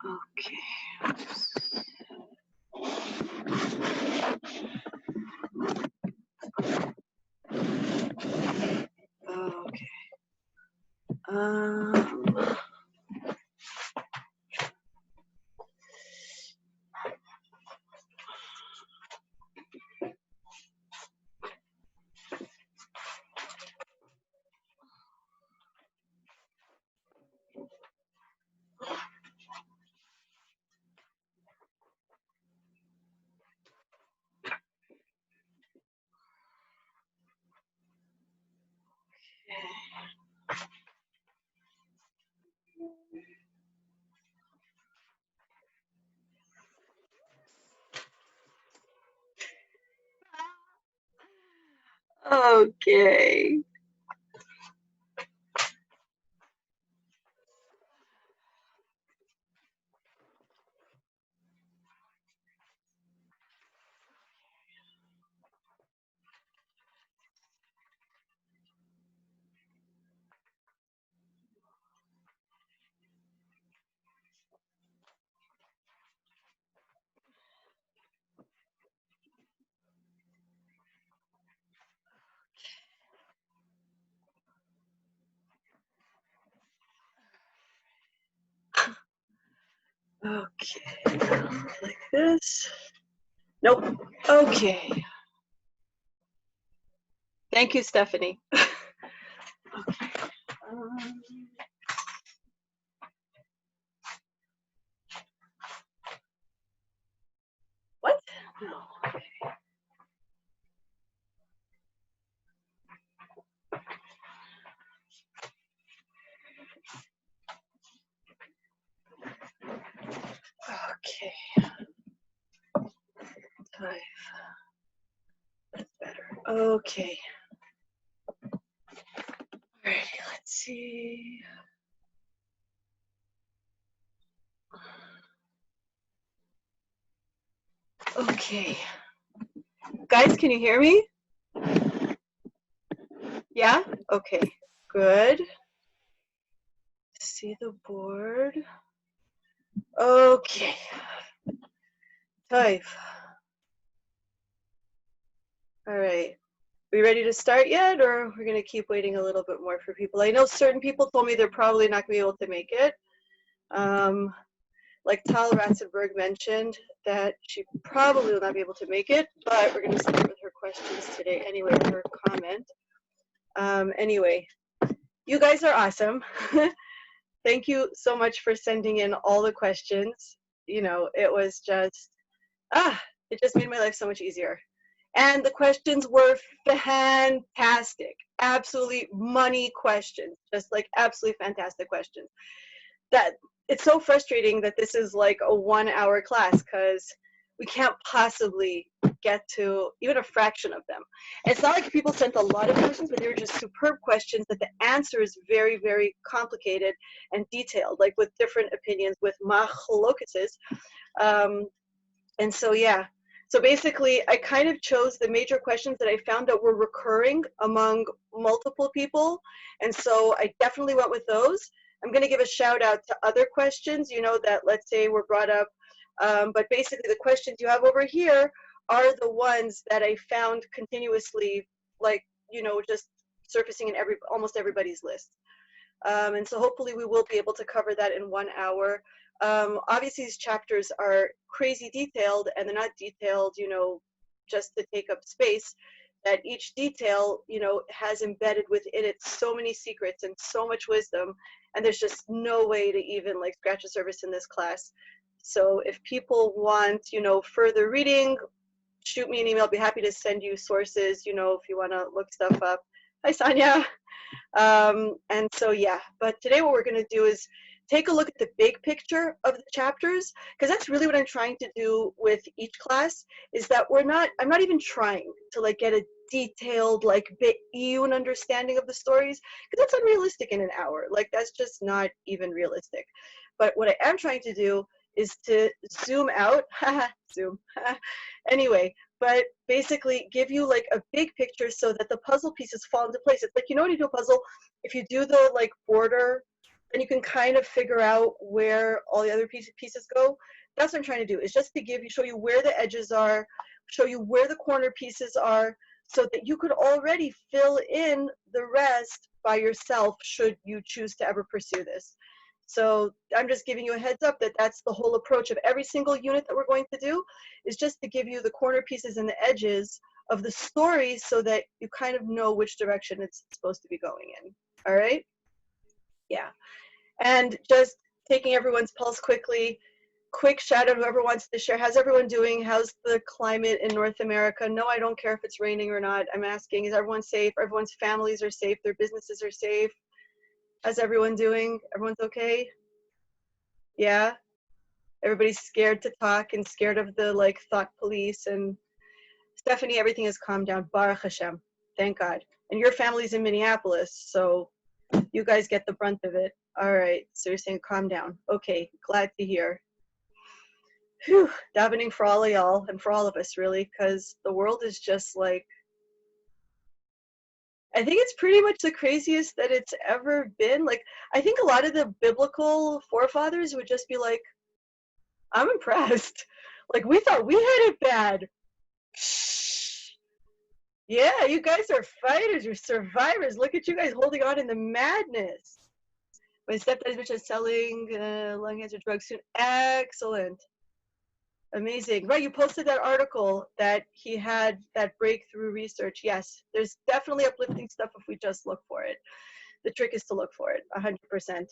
Okay. Okay. Okay. Okay. Like this. Nope. Okay. Thank you, Stephanie. Okay. What? No. Okay. 5. That's better. Okay. Alrighty, let's see. Okay. Guys, can you hear me? Yeah? Okay. Good. See the board. Okay. Type. All right. We ready to start yet, or we're going to keep waiting a little bit more for people? I know certain people told me they're probably not going to be able to make it. Like Tal Ratzenberg mentioned that she probably will not be able to make it, but we're going to start with her questions today anyway, her comment. Anyway, you guys are awesome. Thank you so much for sending in all the questions. You know, it was just, it just made my life so much easier. And the questions were fantastic. Absolutely money questions. Just like absolutely fantastic questions. That it's so frustrating that this is like a 1-hour class because we can't possibly get to even a fraction of them. It's not like people sent a lot of questions, but they were just superb questions that the answer is very, very complicated and detailed, like with different opinions, with machlokeses. And so, yeah. So basically, I kind of chose the major questions that I found that were recurring among multiple people. And so I definitely went with those. I'm going to give a shout out to other questions, you know, that let's say were brought up. But basically, the questions you have over here are the ones that I found continuously, like, you know, just surfacing in almost everybody's list. And so hopefully we will be able to cover that in 1 hour. Obviously, these chapters are crazy detailed, and they're not detailed, you know, just to take up space. That each detail, you know, has embedded within it so many secrets and so much wisdom, and there's just no way to even like scratch the surface in this class. So if people want, you know, further reading, shoot me an email. I'll be happy to send you sources, you know, if you want to look stuff up. Hi, Sonia. And so, yeah, but today what we're going to do is take a look at the big picture of the chapters, because that's really what I'm trying to do with each class, is that I'm not even trying to like get a detailed, like Be'iyun understanding of the stories, because that's unrealistic in an hour. Like, that's just not even realistic. But what I am trying to do is to zoom out, zoom, anyway, but basically give you like a big picture so that the puzzle pieces fall into place. It's like, you know, when you do a puzzle, if you do the like border and you can kind of figure out where all the other pieces go. That's what I'm trying to do, is just to show you where the edges are, show you where the corner pieces are, so that you could already fill in the rest by yourself should you choose to ever pursue this. So I'm just giving you a heads up that that's the whole approach of every single unit that we're going to do, is just to give you the corner pieces and the edges of the story so that you kind of know which direction it's supposed to be going in. All right? Yeah. And just taking everyone's pulse quickly, quick shout out whoever wants to share. How's everyone doing? How's the climate in North America? No, I don't care if it's raining or not. I'm asking, is everyone safe? Everyone's families are safe. Their businesses are safe. How's everyone doing? Everyone's okay? Yeah? Everybody's scared to talk and scared of the like thought police. And Stephanie, everything has calmed down. Baruch Hashem. Thank God. And your family's in Minneapolis, so you guys get the brunt of it. All right, so you're saying calm down. Okay, glad to hear. Whew, davening for all of y'all and for all of us, really, because the world is just like, I think it's pretty much the craziest that it's ever been. Like, I think a lot of the biblical forefathers would just be like, I'm impressed. Like, we thought we had it bad. Yeah, you guys are fighters, you're survivors. Look at you guys holding on in the madness. My stepdad is just selling lung cancer drugs soon. Excellent. Amazing. Right, you posted that article that he had that breakthrough research. Yes, there's definitely uplifting stuff if we just look for it. The trick is to look for it, 100%.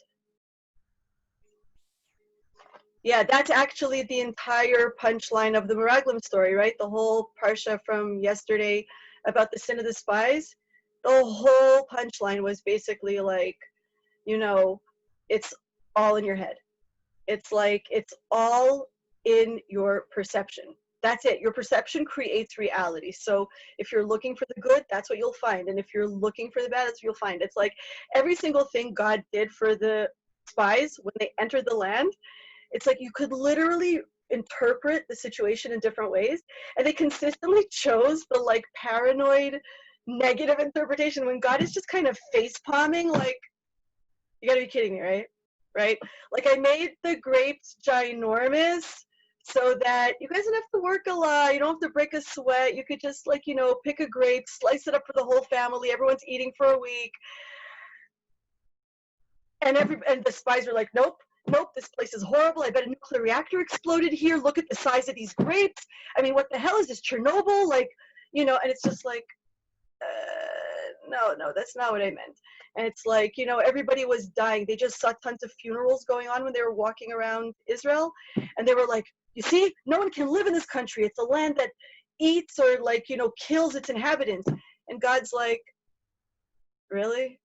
Yeah, that's actually the entire punchline of the Meraglim story, right? The whole parsha from yesterday about the sin of the spies. The whole punchline was basically like, you know, it's all in your head. It's like, it's all in your perception. That's it. Your perception creates reality. So if you're looking for the good, that's what you'll find. And if you're looking for the bad, that's what you'll find. It's like every single thing God did for the spies when they entered the land, it's like you could literally interpret the situation in different ways. And they consistently chose the like paranoid, negative interpretation when God is just kind of face palming, like, you gotta be kidding me, right? Right? Like, I made the grapes ginormous so that you guys don't have to work a lot. You don't have to break a sweat. You could just, like, you know, pick a grape, slice it up for the whole family. Everyone's eating for a week. And the spies were like, nope, nope, this place is horrible. I bet a nuclear reactor exploded here. Look at the size of these grapes. I mean, what the hell is this, Chernobyl? Like, you know, and it's just like, no, that's not what I meant. And it's like, you know, everybody was dying. They just saw tons of funerals going on when they were walking around Israel. And they were like, you see, no one can live in this country. It's a land that eats or, like, you know, kills its inhabitants. And God's like, really?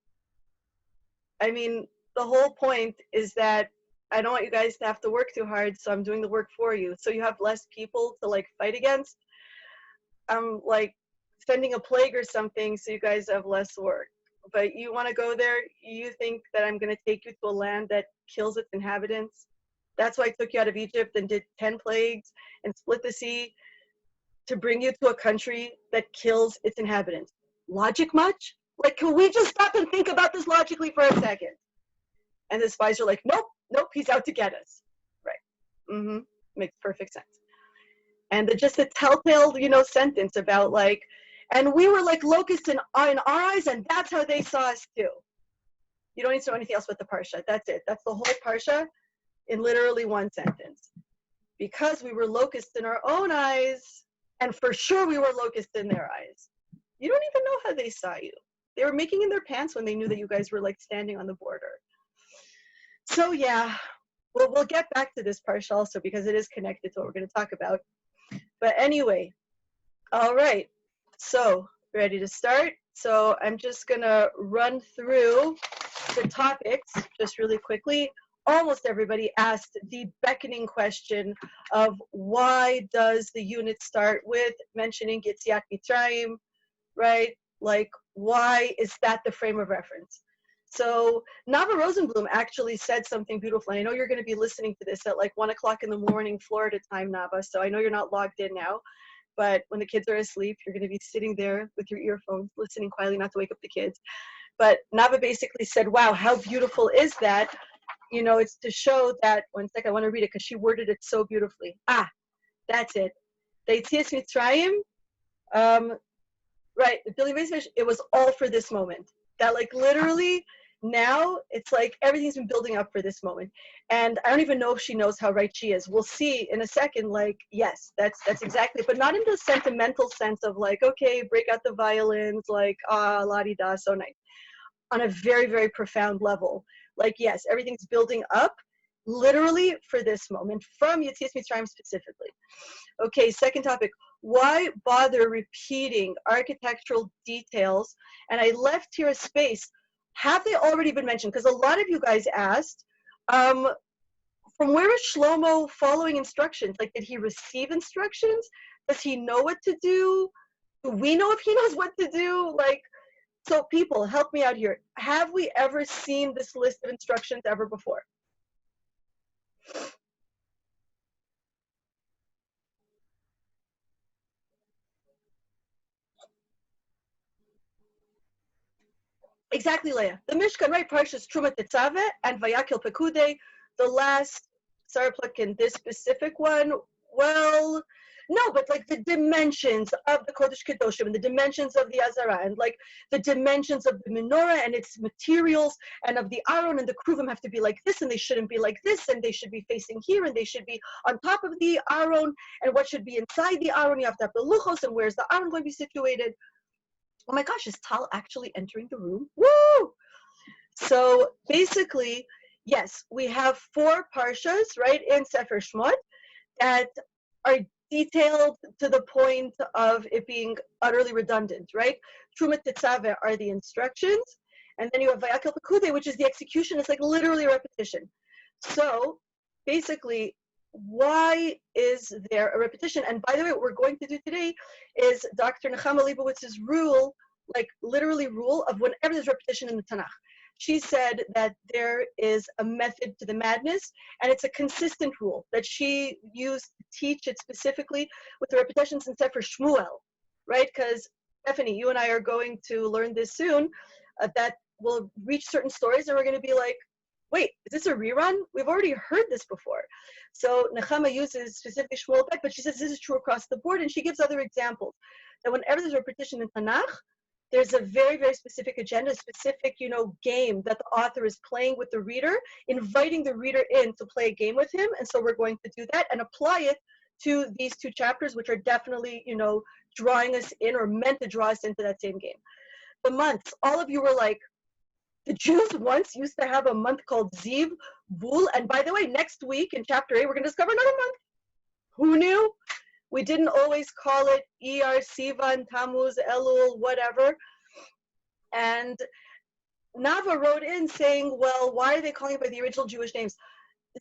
I mean, the whole point is that I don't want you guys to have to work too hard, so I'm doing the work for you. So you have less people to, like, fight against. I'm, like, sending a plague or something so you guys have less work. But you want to go there? You think that I'm going to take you to a land that kills its inhabitants? That's why I took you out of Egypt and did 10 plagues and split the sea to bring you to a country that kills its inhabitants. Logic much? Like, can we just stop and think about this logically for a second? And the spies are like, nope, he's out to get us. Right. Makes perfect sense. And just a telltale, you know, sentence about, like, and we were like locusts in our eyes, and that's how they saw us too. You don't need to know anything else but the parsha. That's it. That's the whole parsha in literally one sentence. Because we were locusts in our own eyes, and for sure we were locusts in their eyes. You don't even know how they saw you. They were making in their pants when they knew that you guys were, like, standing on the border. So yeah, we'll get back to this parsha also because it is connected to what we're going to talk about. But anyway, all right. So, ready to start? So I'm just going to run through the topics just really quickly. Almost everybody asked the beckoning question of why does the unit start with mentioning Yetziat Mitzrayim, right? Like, why is that the frame of reference? So Nava Rosenblum actually said something beautiful. I know you're going to be listening to this at like 1 o'clock in the morning, Florida time, Nava. So I know you're not logged in now. But when the kids are asleep, you're going to be sitting there with your earphones, listening quietly, not to wake up the kids. but Nava basically said, wow, how beautiful is that? You know, it's to show that, one second, I want to read it because she worded it so beautifully. That's it. The Yetzias Mitzrayim, right, the Billy Beis, it was all for this moment. That like literally now it's like everything's been building up for this moment. And I don't even know if she knows how right she is. We'll see in a second, like, yes, that's exactly, but not in the sentimental sense of like, okay, break out the violins, like, la-di-da, so nice. On a very, very profound level. Like, yes, everything's building up literally for this moment, from Yetzias Mitzrayim specifically. Okay, second topic. Why bother repeating architectural details? And I left here a space. Have they already been mentioned? Because a lot of you guys asked, from where is Shlomo following instructions? Like, did he receive instructions? Does he know what to do? Do we know if he knows what to do? Like, so people, help me out here. Have we ever seen this list of instructions ever before? Exactly, Leah. The Mishkan, right? Parshas Truma Tetzaveh and Vayakil Pekude. The last Sarplak in this specific one, well, no, but like the dimensions of the Kodesh Kedoshim and the dimensions of the Azara and like the dimensions of the menorah and its materials and of the Aron and the Kruvim have to be like this and they shouldn't be like this and they should be facing here and they should be on top of the Aron and what should be inside the Aron. You have to have the Luchos and where's the Aron going to be situated. Oh my gosh, is Tal actually entering the room? Woo! So basically, yes, we have 4 parshas, right, in Sefer Shmot that are detailed to the point of it being utterly redundant, right? Truma Tetzaveh are the instructions, and then you have Vayakil Pekude, which is the execution. It's like literally a repetition. So basically, why is there a repetition? And by the way, what we're going to do today is Dr. Nechama Leibowitz's rule, like literally rule of whenever there's repetition in the Tanakh. She said that there is a method to the madness, and it's a consistent rule that she used to teach it specifically with the repetitions in Sefer Shmuel, right? Because Stephanie, you and I are going to learn this soon, that we'll reach certain stories and we're going to be like, wait, is this a rerun? We've already heard this before. So Nechama uses specifically Shmuel, but she says this is true across the board, and she gives other examples. That whenever there's a repetition in Tanakh, there's a very, very specific agenda, specific, game that the author is playing with the reader, inviting the reader in to play a game with him. And so we're going to do that and apply it to these 2 chapters, which are definitely, drawing us in or meant to draw us into that same game. The months, all of you were like, the Jews once used to have a month called Ziv, Bul, and by the way, next week in chapter 8, we're going to discover another month. Who knew? We didn't always call it Iyar, Sivan, Tammuz, Elul, whatever. And Nava wrote in saying, well, why are they calling it by the original Jewish names?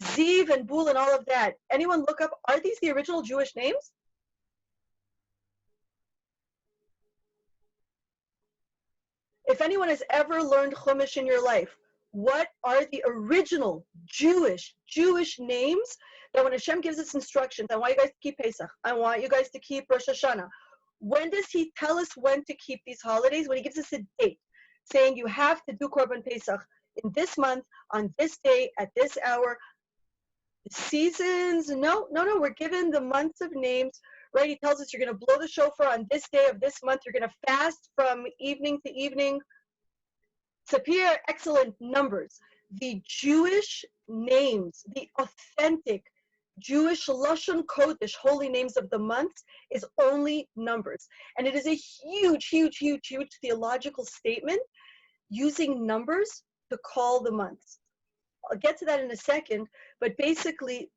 Ziv and Bul and all of that. Anyone look up, are these the original Jewish names? If anyone has ever learned Chumash in your life, what are the original Jewish names that when Hashem gives us instructions, I want you guys to keep Pesach, I want you guys to keep Rosh Hashanah. When does he tell us when to keep these holidays? When he gives us a date, saying you have to do Korban Pesach in this month, on this day, at this hour. The seasons, no, we're given the months of names, right? He tells us you're going to blow the shofar on this day of this month. You're going to fast from evening to evening. Sapir, excellent numbers. The Jewish names, the authentic Jewish Lashon Kodesh, holy names of the months, is only numbers. And it is a huge theological statement using numbers to call the months. I'll get to that in a second, but basically,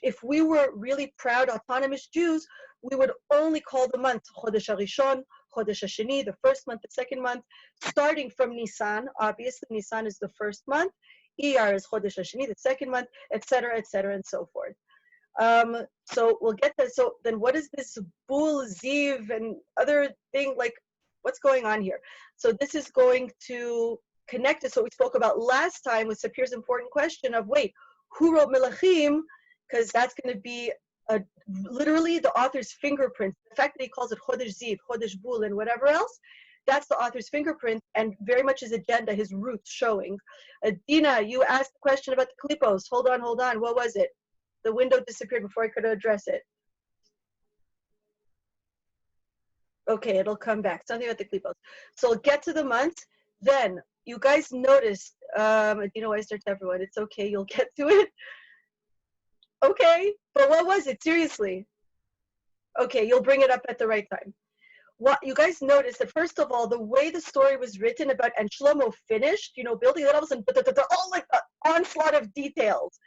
if we were really proud, autonomous Jews, we would only call the months Chodesh HaRishon, Chodesh HaSheni, the first month, the second month, starting from Nisan. Obviously, Nisan is the first month. Iyar is Chodesh HaSheni, the second month, etc., and so forth. So we'll get there. So then what is this Bul, Ziv, and other thing, like, what's going on here? So this is going to connect us. So we spoke about last time with Sapir's important question of, wait, who wrote Melachim? Because that's going to be literally the author's fingerprint. The fact that he calls it Chodesh Ziv, Chodesh Bul, and whatever else, That's the author's fingerprint and very much his agenda, his roots showing. Dina, you asked the question about the klipos. Hold on. What was it? The window disappeared before I could address it. Okay, it'll come back. Something about the klipos. So we'll get to the months. Then you guys noticed, I start to everyone. It's okay, you'll get to it. Okay, but what was it? Seriously. Okay, you'll bring it up at the right time. What you guys noticed that first of all, the way the story was written about and Shlomo finished, building it all of a sudden, all like an onslaught of details.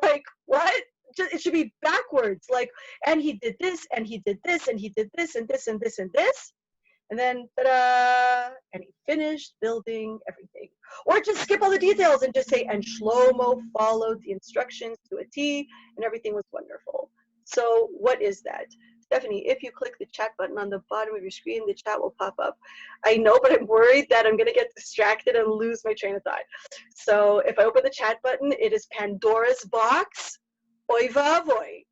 Like what? It should be backwards. Like, and he did this, and he did this, and he did this, and this, and this, and this. And then, ta-da, and he finished building everything. Or just skip all the details and just say, and Shlomo followed the instructions to a T, and everything was wonderful. So what is that? Stephanie, if you click the chat button on the bottom of your screen, the chat will pop up. I know, but I'm worried that I'm going to get distracted and lose my train of thought. So if I open the chat button, it is Pandora's box. Oy vavoy.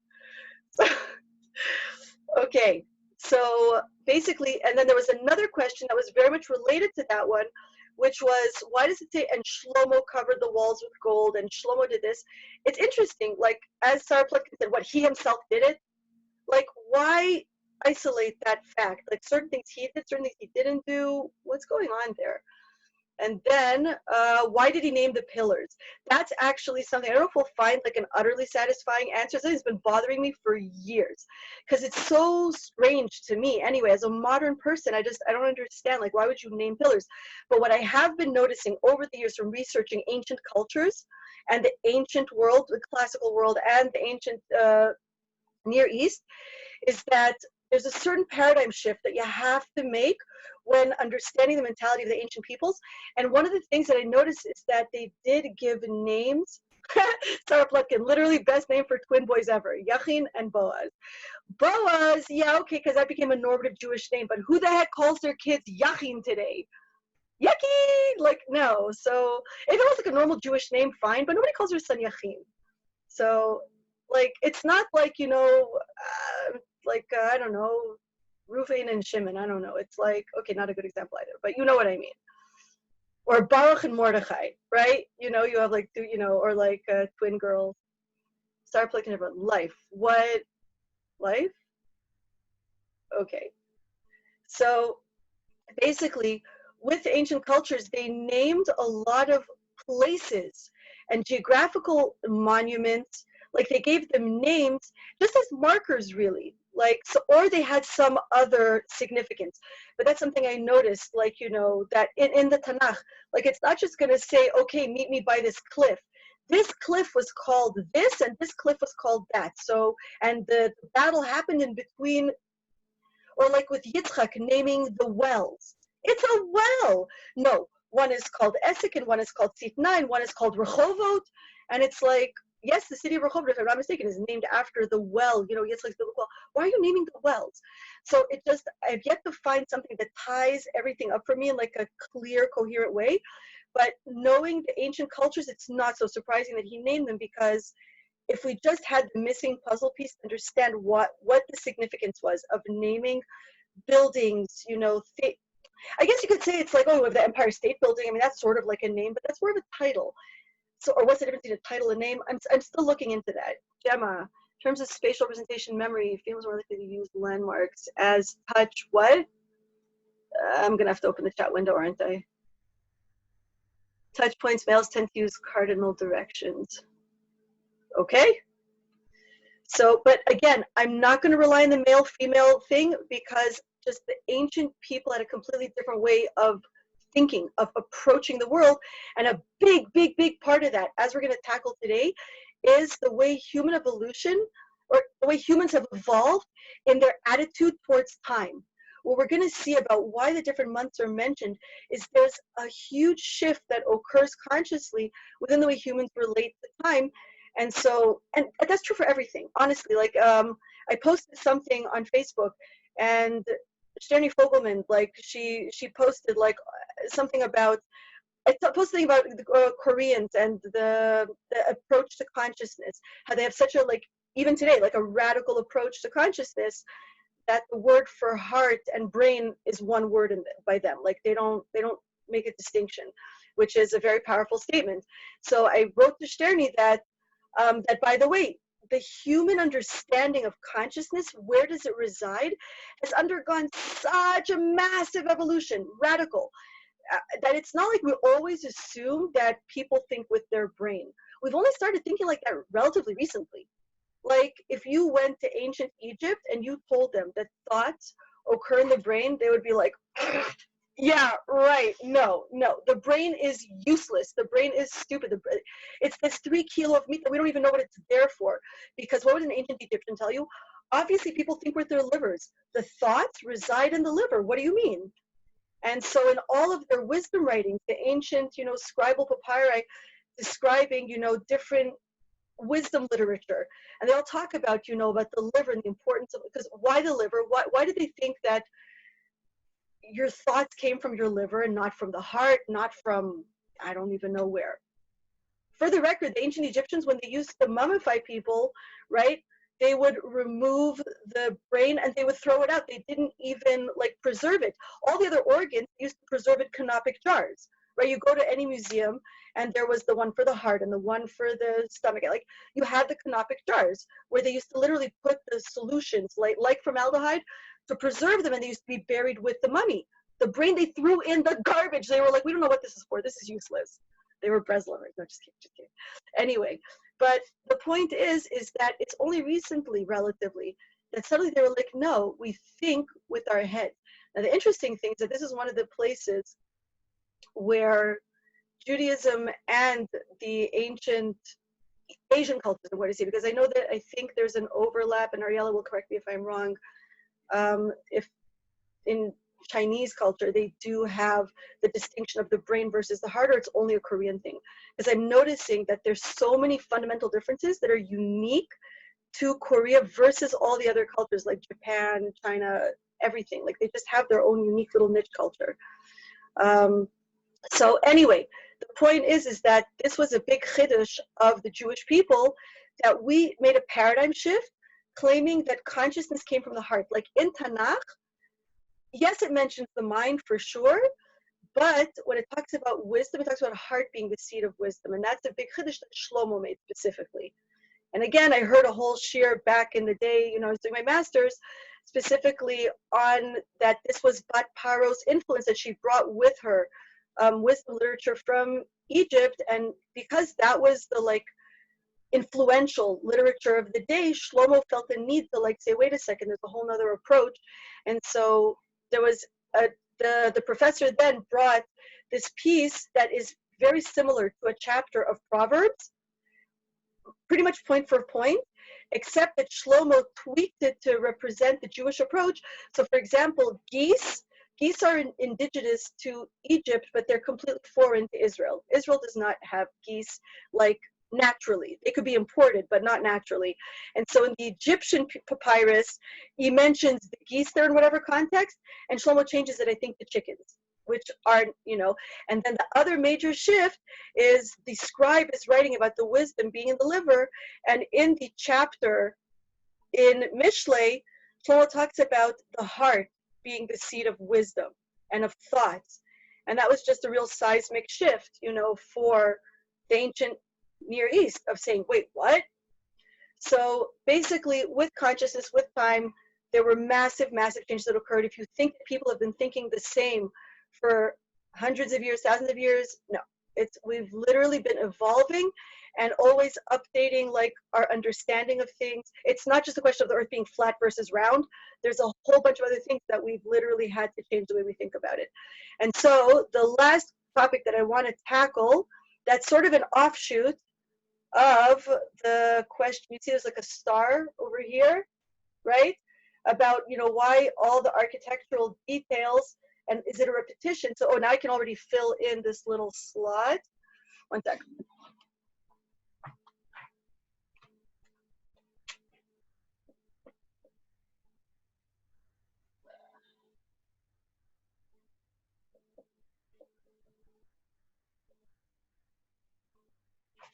Okay, so basically, and then there was another question that was very much related to that one, which was, why does it say, and Shlomo covered the walls with gold, and Shlomo did this? It's interesting, like, as Sarah Plickett said, what, he himself did it? Like, why isolate that fact? Like, certain things he did, certain things he didn't do. What's going on there? And then, why did he name the pillars? That's actually something, I don't know if we'll find like an utterly satisfying answer. Something that's been bothering me for years, because it's so strange to me. Anyway, as a modern person, I don't understand, like, why would you name pillars? But what I have been noticing over the years from researching ancient cultures and the ancient world, the classical world, and the ancient Near East, is that there's a certain paradigm shift that you have to make when understanding the mentality of the ancient peoples. And one of the things that I noticed is that they did give names. Sarah Plutkin, literally best name for twin boys ever, Yachin and Boaz. Boaz, yeah, okay, because that became a normative Jewish name, but who the heck calls their kids Yachin today? Yaki, like, no. So if it was like a normal Jewish name, fine, but nobody calls their son Yachin. So, like, it's not like, I don't know, Ruvain and Shimon, I don't know. It's like, okay, not a good example either, but you know what I mean. Or Baruch and Mordechai, right? You have like, or like twin girls. Start playing about life. What? Life? Okay. So basically, with ancient cultures, they named a lot of places and geographical monuments. Like, they gave them names just as markers, really. Like, so, or they had some other significance. But that's something I noticed, like, that in the Tanakh, like, it's not just going to say, okay, meet me by this cliff. This cliff was called this, and this cliff was called that. So, and the battle happened in between, or like with Yitzchak naming the wells. It's a well. No, one is called Esek, and one is called Sitna, and one is called Rehovot. And it's like, yes, the city of Rehovot, if I'm not mistaken, is named after the well, Yitzchak's biblical well. Why are you naming the wells? So I've yet to find something that ties everything up for me in like a clear, coherent way. But knowing the ancient cultures, it's not so surprising that he named them, because if we just had the missing puzzle piece to understand what the significance was of naming buildings, I guess you could say it's like, oh, we have the Empire State Building. I mean, that's sort of like a name, but that's more of a title. So, or what's the difference between a title and name? I'm still looking into that. Gemma, in terms of spatial representation memory, females are more likely to use landmarks as touch. What? I'm going to have to open the chat window, aren't I? Touch points, males tend to use cardinal directions. Okay. So, but again, I'm not going to rely on the male-female thing, because just the ancient people had a completely different way of thinking, of approaching the world. And a big, big, big part of that, as we're going to tackle today, is the way human evolution, or the way humans have evolved in their attitude towards time. What we're going to see about why the different months are mentioned is there's a huge shift that occurs consciously within the way humans relate to time. And so, and that's true for everything, honestly. Like, I posted something on Facebook, and Sterny Fogelman, like, she posted like something about, I posted something about the Koreans and the approach to consciousness, how they have such a, like, even today, like a radical approach to consciousness, that the word for heart and brain is one word by them. Like they don't make a distinction, which is a very powerful statement. So I wrote to Sterny that that, by the way, the human understanding of consciousness, where does it reside, has undergone such a massive evolution, radical, that it's not like we always assume that people think with their brain. We've only started thinking like that relatively recently. Like if you went to ancient Egypt and you told them that thoughts occur in the brain, they would be like, yeah, right. No, the brain is useless. The brain is stupid. It's this 3 kilo of meat that we don't even know what it's there for. Because what would an ancient Egyptian tell you? Obviously, people think with their livers. The thoughts reside in the liver. What do you mean? And so in all of their wisdom writings, the ancient, scribal papyri describing, different wisdom literature, and they all talk about, about the liver and the importance of, because why the liver? Why do they think that your thoughts came from your liver and not from the heart, not from, I don't even know where? For the record, the ancient Egyptians, when they used to mummify people, right, they would remove the brain and they would throw it out. They didn't even like preserve it. All the other organs used to preserve it in canopic jars, right? You go to any museum and there was the one for the heart and the one for the stomach. Like you had the canopic jars where they used to literally put the solutions like formaldehyde to preserve them, and they used to be buried with the mummy. The brain they threw in the garbage. They were like, we don't know what this is for. This is useless. They were Breslovers. No, just kidding. Anyway, but the point is that it's only recently, relatively, that suddenly they were like, no, we think with our head. Now, the interesting thing is that this is one of the places where Judaism and the ancient Asian cultures, I'm going to say, because I think there's an overlap, and Ariella will correct me if I'm wrong. If in Chinese culture, they do have the distinction of the brain versus the heart, or it's only a Korean thing. Because I'm noticing that there's so many fundamental differences that are unique to Korea versus all the other cultures like Japan, China, everything. Like they just have their own unique little niche culture. So anyway, the point is that this was a big chiddush of the Jewish people, that we made a paradigm shift claiming that consciousness came from the heart. Like in Tanakh, yes, it mentions the mind for sure, but when it talks about wisdom, it talks about heart being the seat of wisdom. And that's a big chiddush that Shlomo made specifically. And again, I heard a whole shir back in the day, I was doing my master's, specifically on that this was Bat Paro's influence that she brought with her, wisdom literature from Egypt. And because that was the influential literature of the day, Shlomo felt the need to say, wait a second, there's a whole nother approach. And so there was the professor then brought this piece that is very similar to a chapter of Proverbs, pretty much point for point, except that Shlomo tweaked it to represent the Jewish approach. So for example, geese are indigenous to Egypt, but they're completely foreign to Israel. Israel does not have geese naturally. They could be imported, but not naturally. And so in the Egyptian papyrus, he mentions the geese there in whatever context, and Shlomo changes it, I think, to chickens, which are, and then the other major shift is the scribe is writing about the wisdom being in the liver, and in the chapter in Mishlei, Shlomo talks about the heart being the seat of wisdom and of thoughts. And that was just a real seismic shift, for the ancient Near East, of saying, wait, what? So basically, with consciousness, with time, there were massive changes that occurred. If you think that people have been thinking the same for hundreds of years, thousands of years, no. We've literally been evolving and always updating our understanding of things. It's not just a question of the earth being flat versus round. There's a whole bunch of other things that we've literally had to change the way we think about it. And so the last topic that I want to tackle, that's sort of an offshoot of the question. You see there's a star over here, right? About, why all the architectural details, and is it a repetition? So, now I can already fill in this little slot. One second.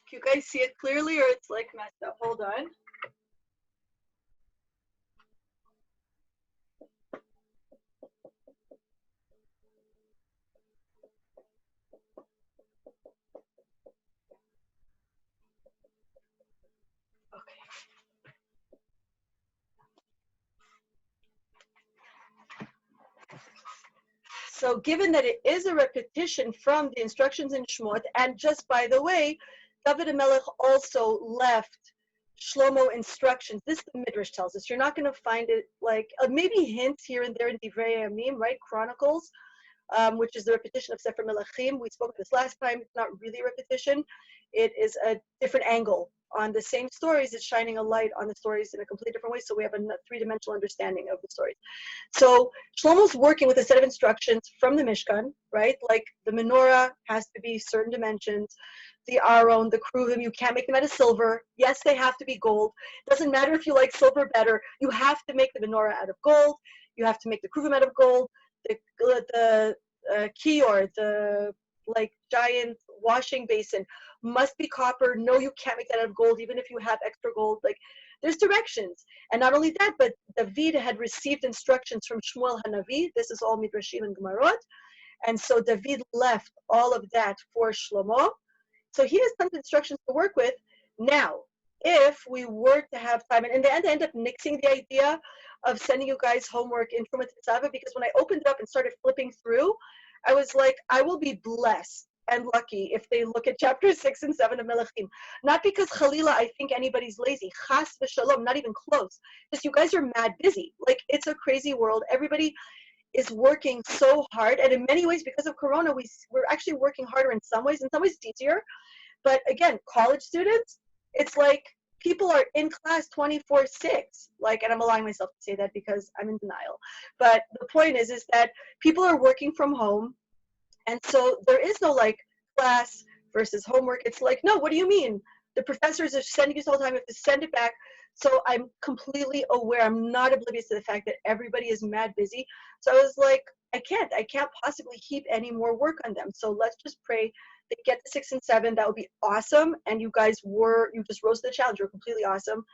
Can you guys see it clearly, or it's messed up? Hold on. So given that it is a repetition from the instructions in Shmot, and just by the way, David HaMelech also left Shlomo instructions. This the Midrash tells us. You're not going to find it like maybe hints here and there in Divrei Yamim, right? Chronicles, which is the repetition of Sefer Melachim. We spoke of this last time. It's not really a repetition. It is a different angle on the same stories. It's shining a light on the stories in a completely different way. So we have a three-dimensional understanding of the stories. So Shlomo's working with a set of instructions from the Mishkan, right? Like the menorah has to be certain dimensions. The Aron, the Kruvim, you can't make them out of silver. Yes, they have to be gold. Doesn't matter if you like silver better. You have to make the menorah out of gold. You have to make the Kruvim out of gold. The kior, the like giant washing basin must be copper. No, you can't make that out of gold, even if you have extra gold. Like there's directions. And not only that, but David had received instructions from Shmuel Hanavi. This is all Midrashim and Gemarot. And so David left all of that for Shlomo. So he has some instructions to work with. Now, if we were to have time, and in the end, I end up nixing the idea of sending you guys homework in Trumat Tzava, because when I opened it up and started flipping through, I was like, I will be blessed and lucky if they look at chapters 6 and 7 of Melachim. Not because Chalila, I think anybody's lazy. Chas v'shalom, not even close. Just you guys are mad busy. Like, it's a crazy world. Everybody is working so hard. And in many ways, because of Corona, we're actually working harder in some ways it's easier. But again, college students, it's like people are in class 24/6. Like, and I'm allowing myself to say that because I'm in denial. But the point is that people are working from home. And so there is no like class versus homework. It's like, no, what do you mean? The professors are sending you the whole time, you have to send it back. So I'm completely aware. I'm not oblivious to the fact that everybody is mad busy. So I was like, I can't possibly heap any more work on them. So let's just pray they get to 6 and 7. That would be awesome. And you just rose to the challenge. You're completely awesome.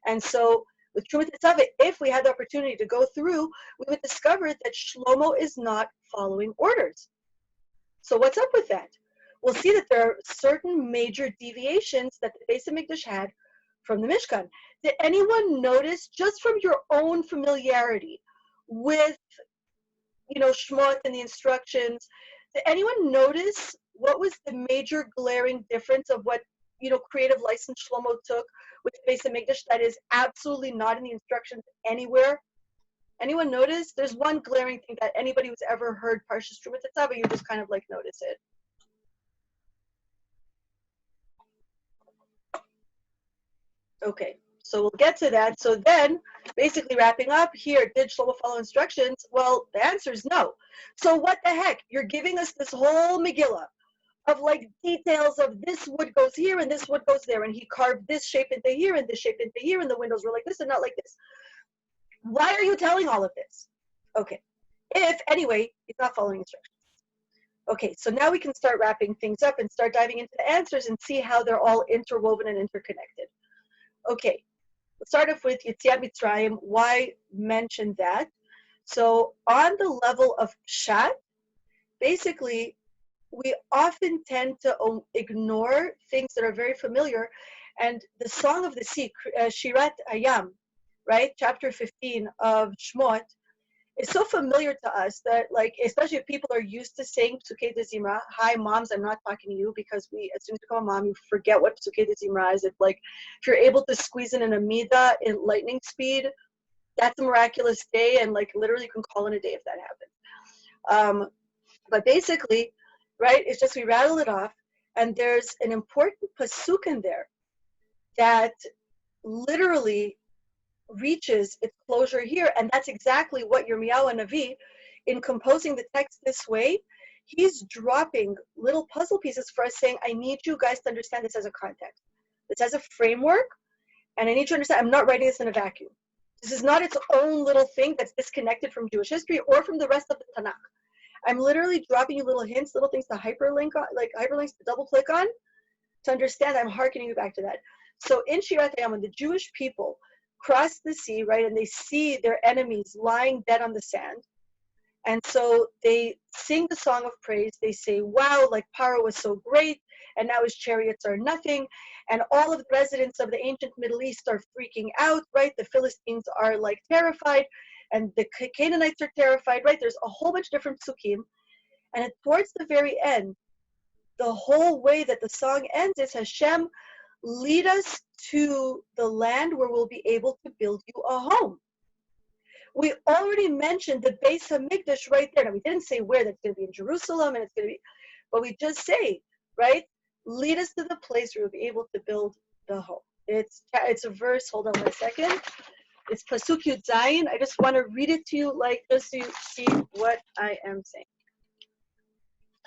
And so with Trumat Tzava, if we had the opportunity to go through, we would discover that Shlomo is not following orders. So what's up with that? We'll see that there are certain major deviations that the Beis Hamikdash had from the Mishkan. Did anyone notice, just from your own familiarity with, Shmot and the instructions, did anyone notice what was the major glaring difference of what, creative license Shlomo took with the Beis Hamikdash that is absolutely not in the instructions anywhere? Anyone notice? There's one glaring thing that anybody who's ever heard Parshas Trumat Tzava, you just kind of like notice it. Okay, so we'll get to that. So then, basically wrapping up here, did Shlomo follow instructions? Well, the answer is no. So what the heck? You're giving us this whole Megillah of like details of this wood goes here and this wood goes there, and he carved this shape into here and this shape into here, and the windows were like this and not like this. Why are you telling all of this? Okay, anyway, he's not following instructions. Okay, so now we can start wrapping things up and start diving into the answers and see how they're all interwoven and interconnected. Okay, let's start off with Yetziat Mitzrayim. Why mention that? So on the level of Pshat, basically, we often tend to ignore things that are very familiar. And the Song of the Sea, Shirat Hayam, right, chapter 15 of Shmot, is so familiar to us that, like, especially if people are used to saying Psukei de Zimra. Hi, moms, I'm not talking to you, because as soon as you become a mom, you forget what Psukei de Zimra is. It's like, if you're able to squeeze in an Amida in lightning speed, that's a miraculous day, and like literally you can call in a day if that happens. But basically, right, it's just we rattle it off, and there's an important pasuk in there that literally reaches its closure here, and that's exactly what Yirmiyahu Navi, in composing the text this way, he's dropping little puzzle pieces for us, saying, I need you guys to understand this as a context, this as a framework, and I need you to understand I'm not writing this in a vacuum. This is not its own little thing that's disconnected from Jewish history or from the rest of the Tanakh. I'm literally dropping you little hints, little things to hyperlink on, like hyperlinks to double click on, to understand I'm hearkening you back to that. So in Shirat Hayam, when the Jewish people cross the sea, right, and they see their enemies lying dead on the sand, and so they sing the song of praise. They say, wow, like Paro was so great, and now his chariots are nothing, and all of the residents of the ancient Middle East are freaking out, right? The Philistines are like terrified, and the Canaanites are terrified, right? There's a whole bunch of different psukim, And towards the very end, the whole way that the song ends is Hashem, lead us to the land where we'll be able to build you a home. We already mentioned the Beis Hamikdash right there. Now, we didn't say where, that's going to be in Jerusalem, and it's going to be, but we just say, right? Lead us to the place where we'll be able to build the home. It's a verse, hold on 1 second. It's Pasuk Yud Zayin. I just want to read it to you, like, just so you see what I am saying.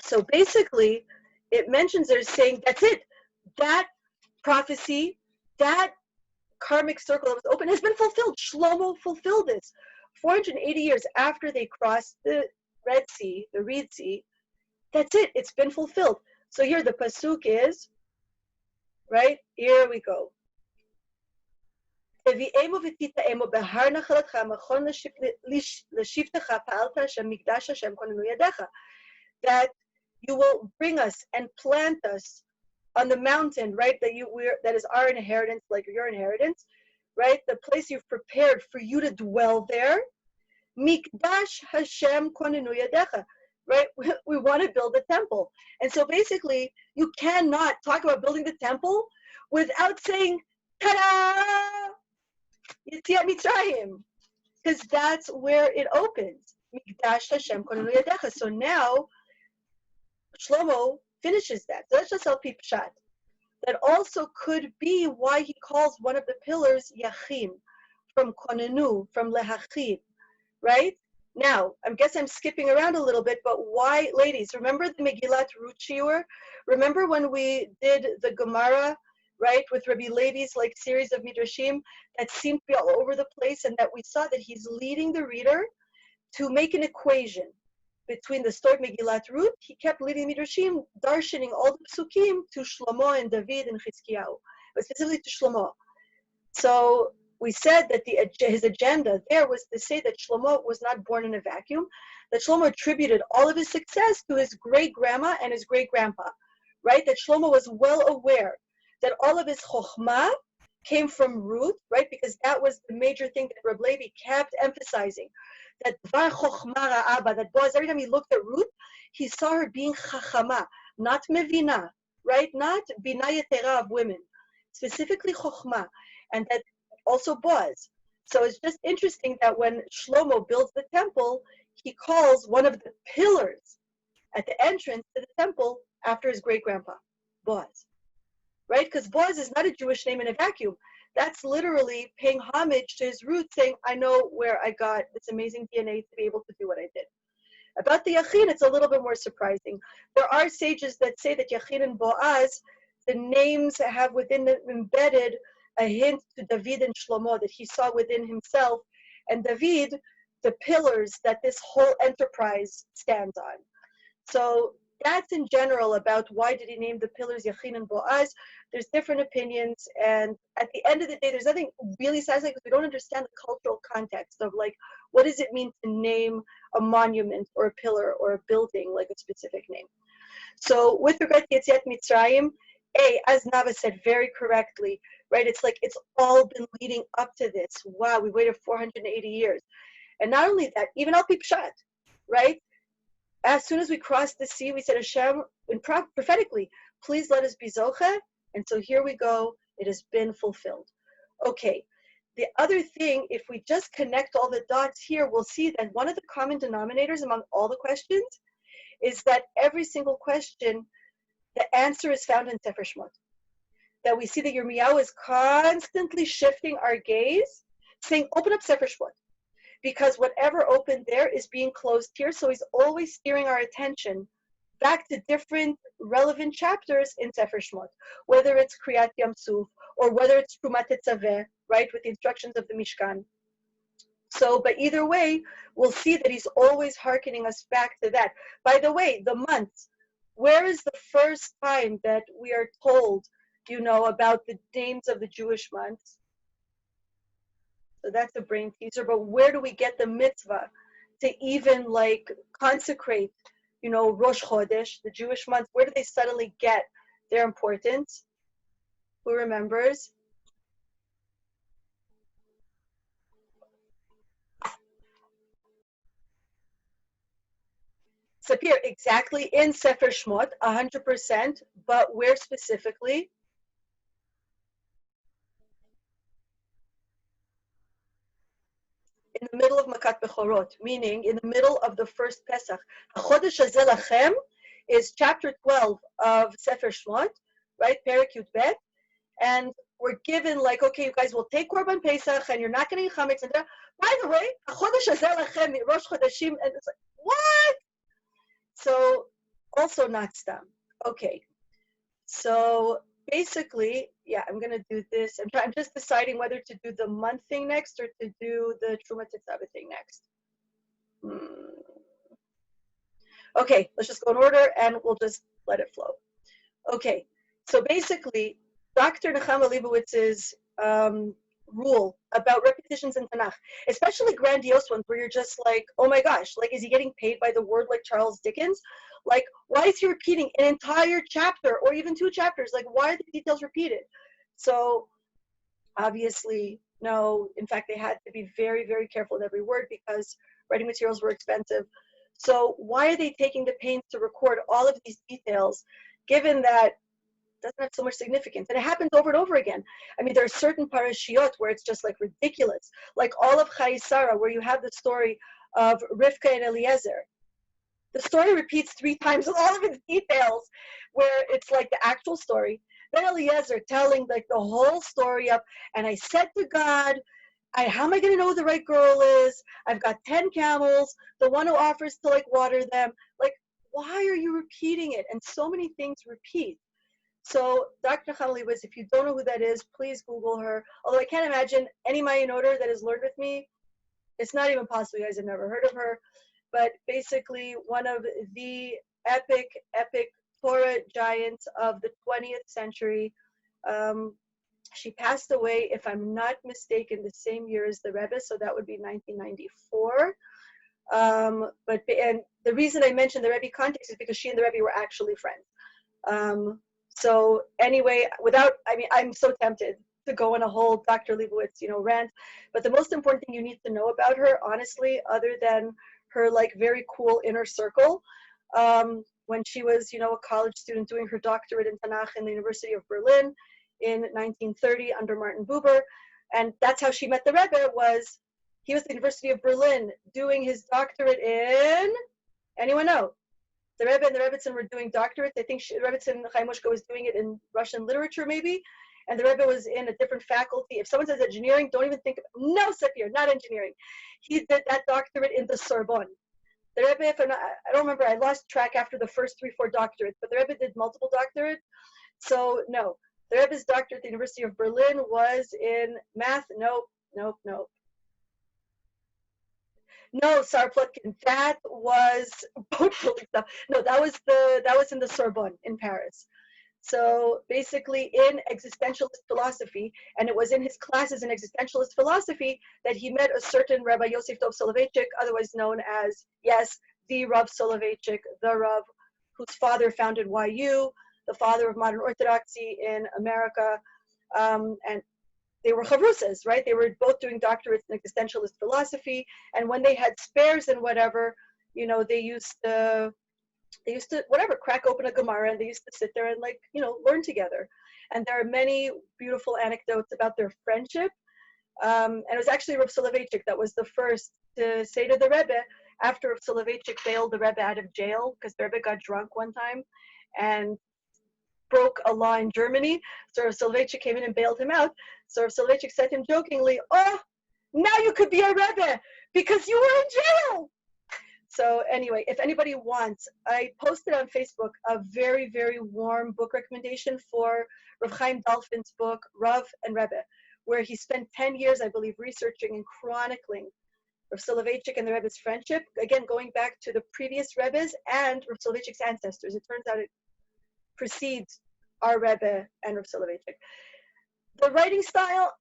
So basically, it mentions they're saying, that's it. That prophecy, that karmic circle that was open has been fulfilled. Shlomo fulfilled this. 480 years after they crossed the Red Sea, the Reed Sea, that's it. It's been fulfilled. So here the pasuk is, right? Here we go. That you will bring us and plant us on the mountain, right? That is our inheritance, like your inheritance, right? The place you've prepared for you to dwell there. Mikdash Hashem konenu yadecha, right? We want to build a temple. And so basically, you cannot talk about building the temple without saying, ta-da! Yetziat Mitzrayim, because that's where it opens. Mikdash Hashem konenu yadecha. So now, Shlomo finishes that. So that's just Al-Pi Pshat. That also could be why he calls one of the pillars Yachim, from Konenu, from Lehachim, right? Now, I guess I'm skipping around a little bit, but why, ladies, remember the Megillat Ruth shiur? Remember when we did the Gemara, right, with Rabbi Levi's like series of midrashim that seemed to be all over the place, and that we saw that he's leading the reader to make an equation between the story of Megillat Ruth. He kept leading midrashim, darshaning all the psukim to Shlomo and David and Chizkiyahu, but specifically to Shlomo. So we said that his agenda there was to say that Shlomo was not born in a vacuum, that Shlomo attributed all of his success to his great-grandma and his great-grandpa, right? That Shlomo was well aware that all of his chokhmah came from Ruth, right? Because that was the major thing that Reb Levi kept emphasizing, that Dvar Chokhmah Ra'aba, that Boaz, every time he looked at Ruth, he saw her being chachama, not mevina, right? Not bina yetera of women, specifically chokhmah, and that also Boaz. So it's just interesting that when Shlomo builds the temple, he calls one of the pillars at the entrance to the temple after his great-grandpa, Boaz, right? Because Boaz is not a Jewish name in a vacuum. That's literally paying homage to his roots, saying, I know where I got this amazing DNA to be able to do what I did. About the Yachin, it's a little bit more surprising. There are sages that say that Yachin and Boaz, the names have within them embedded a hint to David and Shlomo that he saw within himself, and David, the pillars that this whole enterprise stands on. So that's in general about why did he name the pillars Yachin and Boaz. There's different opinions, and at the end of the day, there's nothing really satisfying because we don't understand the cultural context of like, what does it mean to name a monument or a pillar or a building like a specific name. So with regard to Yetziat Mitzrayim, as Nava said very correctly, right, it's like it's all been leading up to this. Wow, we waited 480 years. And not only that, even Al-Pi Pshat, right? As soon as we crossed the sea, we said, Hashem, and prophetically, please let us be Zocheh. And so here we go. It has been fulfilled. Okay. The other thing, if we just connect all the dots here, we'll see that one of the common denominators among all the questions is that every single question, the answer is found in Sefer Shemot. That we see that Yirmiyahu is constantly shifting our gaze, saying, open up Sefer Shemot. Because whatever opened there is being closed here. So he's always steering our attention back to different relevant chapters in Sefer Shemot, whether it's Kriyat Yam Suf or whether it's Trumat Tetzaveh, right, with the instructions of the Mishkan. So, but either way, we'll see that he's always hearkening us back to that. By the way, the months, where is the first time that we are told, about the names of the Jewish months? So that's a brain teaser, but where do we get the mitzvah to even like consecrate, Rosh Chodesh, the Jewish month? Where do they suddenly get their importance? Who remembers? Sapir, exactly in Sefer Shmot, 100%, but where specifically? In the middle of Makat Bechorot, meaning in the middle of the first Pesach. HaChodesh Hazeh Lachem is chapter 12 of Sefer Shmot, right? Perek Yud Bet. And we're given like, okay, you guys will take Korban Pesach and you're not getting chametz. And by the way, HaChodesh Hazeh Lachem, Rosh Chodeshim, and it's like, what? So also not stam. Okay. So basically, yeah, I'm gonna do this. I'm just deciding whether to do the month thing next or to do the Truma Tetzaveh thing next. Okay, let's just go in order and we'll just let it flow. Okay, so basically, Dr. Nechama Leibowitz's rule about repetitions in Tanakh, especially grandiose ones where you're just like, oh my gosh, like, is he getting paid by the word like Charles Dickens? Like, why is he repeating an entire chapter or even 2 chapters? Like, why are the details repeated? So obviously, no. In fact, they had to be very, very careful with every word because writing materials were expensive. So why are they taking the pains to record all of these details, given that it doesn't have so much significance? And it happens over and over again. I mean, there are certain parashiot where it's just like ridiculous, like all of Chayei where you have the story of Rivka and Eliezer. The story repeats 3 times with all of its details, where it's like the actual story. Then Eliezer telling like the whole story up, and I said to God, how am I going to know who the right girl is? I've got 10 camels, the one who offers to like water them. Like, why are you repeating it? And so many things repeat. So Dr. Nechama Leibowitz, if you don't know who that is, please Google her. Although I can't imagine any Mayanoter that has learned with me. It's not even possible you guys have never heard of her. But basically one of the epic Torah giants of the 20th century. She passed away, if I'm not mistaken, the same year as the Rebbe, so that would be 1994. And the reason I mentioned the Rebbe context is because she and the Rebbe were actually friends. So anyway, I'm so tempted to go on a whole Dr. Leibowitz, rant, but the most important thing you need to know about her, honestly, other than her like very cool inner circle, when she was, a college student doing her doctorate in Tanakh in the University of Berlin in 1930 under Martin Buber, and that's how she met the Rebbe. He was at the University of Berlin doing his doctorate in, anyone know? The Rebbe and the Rebbitzin were doing doctorates. I think Rebbitzin Chaim Mushka was doing it in Russian literature, maybe, and the Rebbe was in a different faculty. If someone says engineering, don't even think of, no, Sapir, not engineering. He did that doctorate in the Sorbonne. The Rebbe, I don't remember, I lost track after the first 3-4 doctorates, but the Rebbe did multiple doctorates. So no, the Rebbe's doctorate at the University of Berlin was in math. Nope. No, Sarplotkin. That was boat building stuff. No, that was in the Sorbonne in Paris. So basically in existentialist philosophy, and it was in his classes in existentialist philosophy that he met a certain Rabbi Yosef Dov Soloveitchik, otherwise known as, yes, the Rav Soloveitchik, the Rav whose father founded YU, the father of modern Orthodoxy in America, and they were chavrusas, right? They were both doing doctorates in existentialist philosophy, and when they had spares and whatever, they used to whatever, crack open a Gemara, and they used to sit there and learn together. And there are many beautiful anecdotes about their friendship. And it was actually Rav Soloveitchik that was the first to say to the Rebbe, after Rav Soloveitchik bailed the Rebbe out of jail, because the Rebbe got drunk one time and broke a law in Germany. So Rav Soloveitchik came in and bailed him out. So Rav Soloveitchik said to him jokingly, "Oh, now you could be a Rebbe because you were in jail." So anyway, if anybody wants, I posted on Facebook a very, very warm book recommendation for Rav Chaim Dalfin's book, Rav and Rebbe, where he spent 10 years, I believe, researching and chronicling Rav Soloveitchik and the Rebbe's friendship, again, going back to the previous Rebbes and Rav Soloveitchik's ancestors. It turns out it precedes our Rebbe and Rav Soloveitchik. The writing style,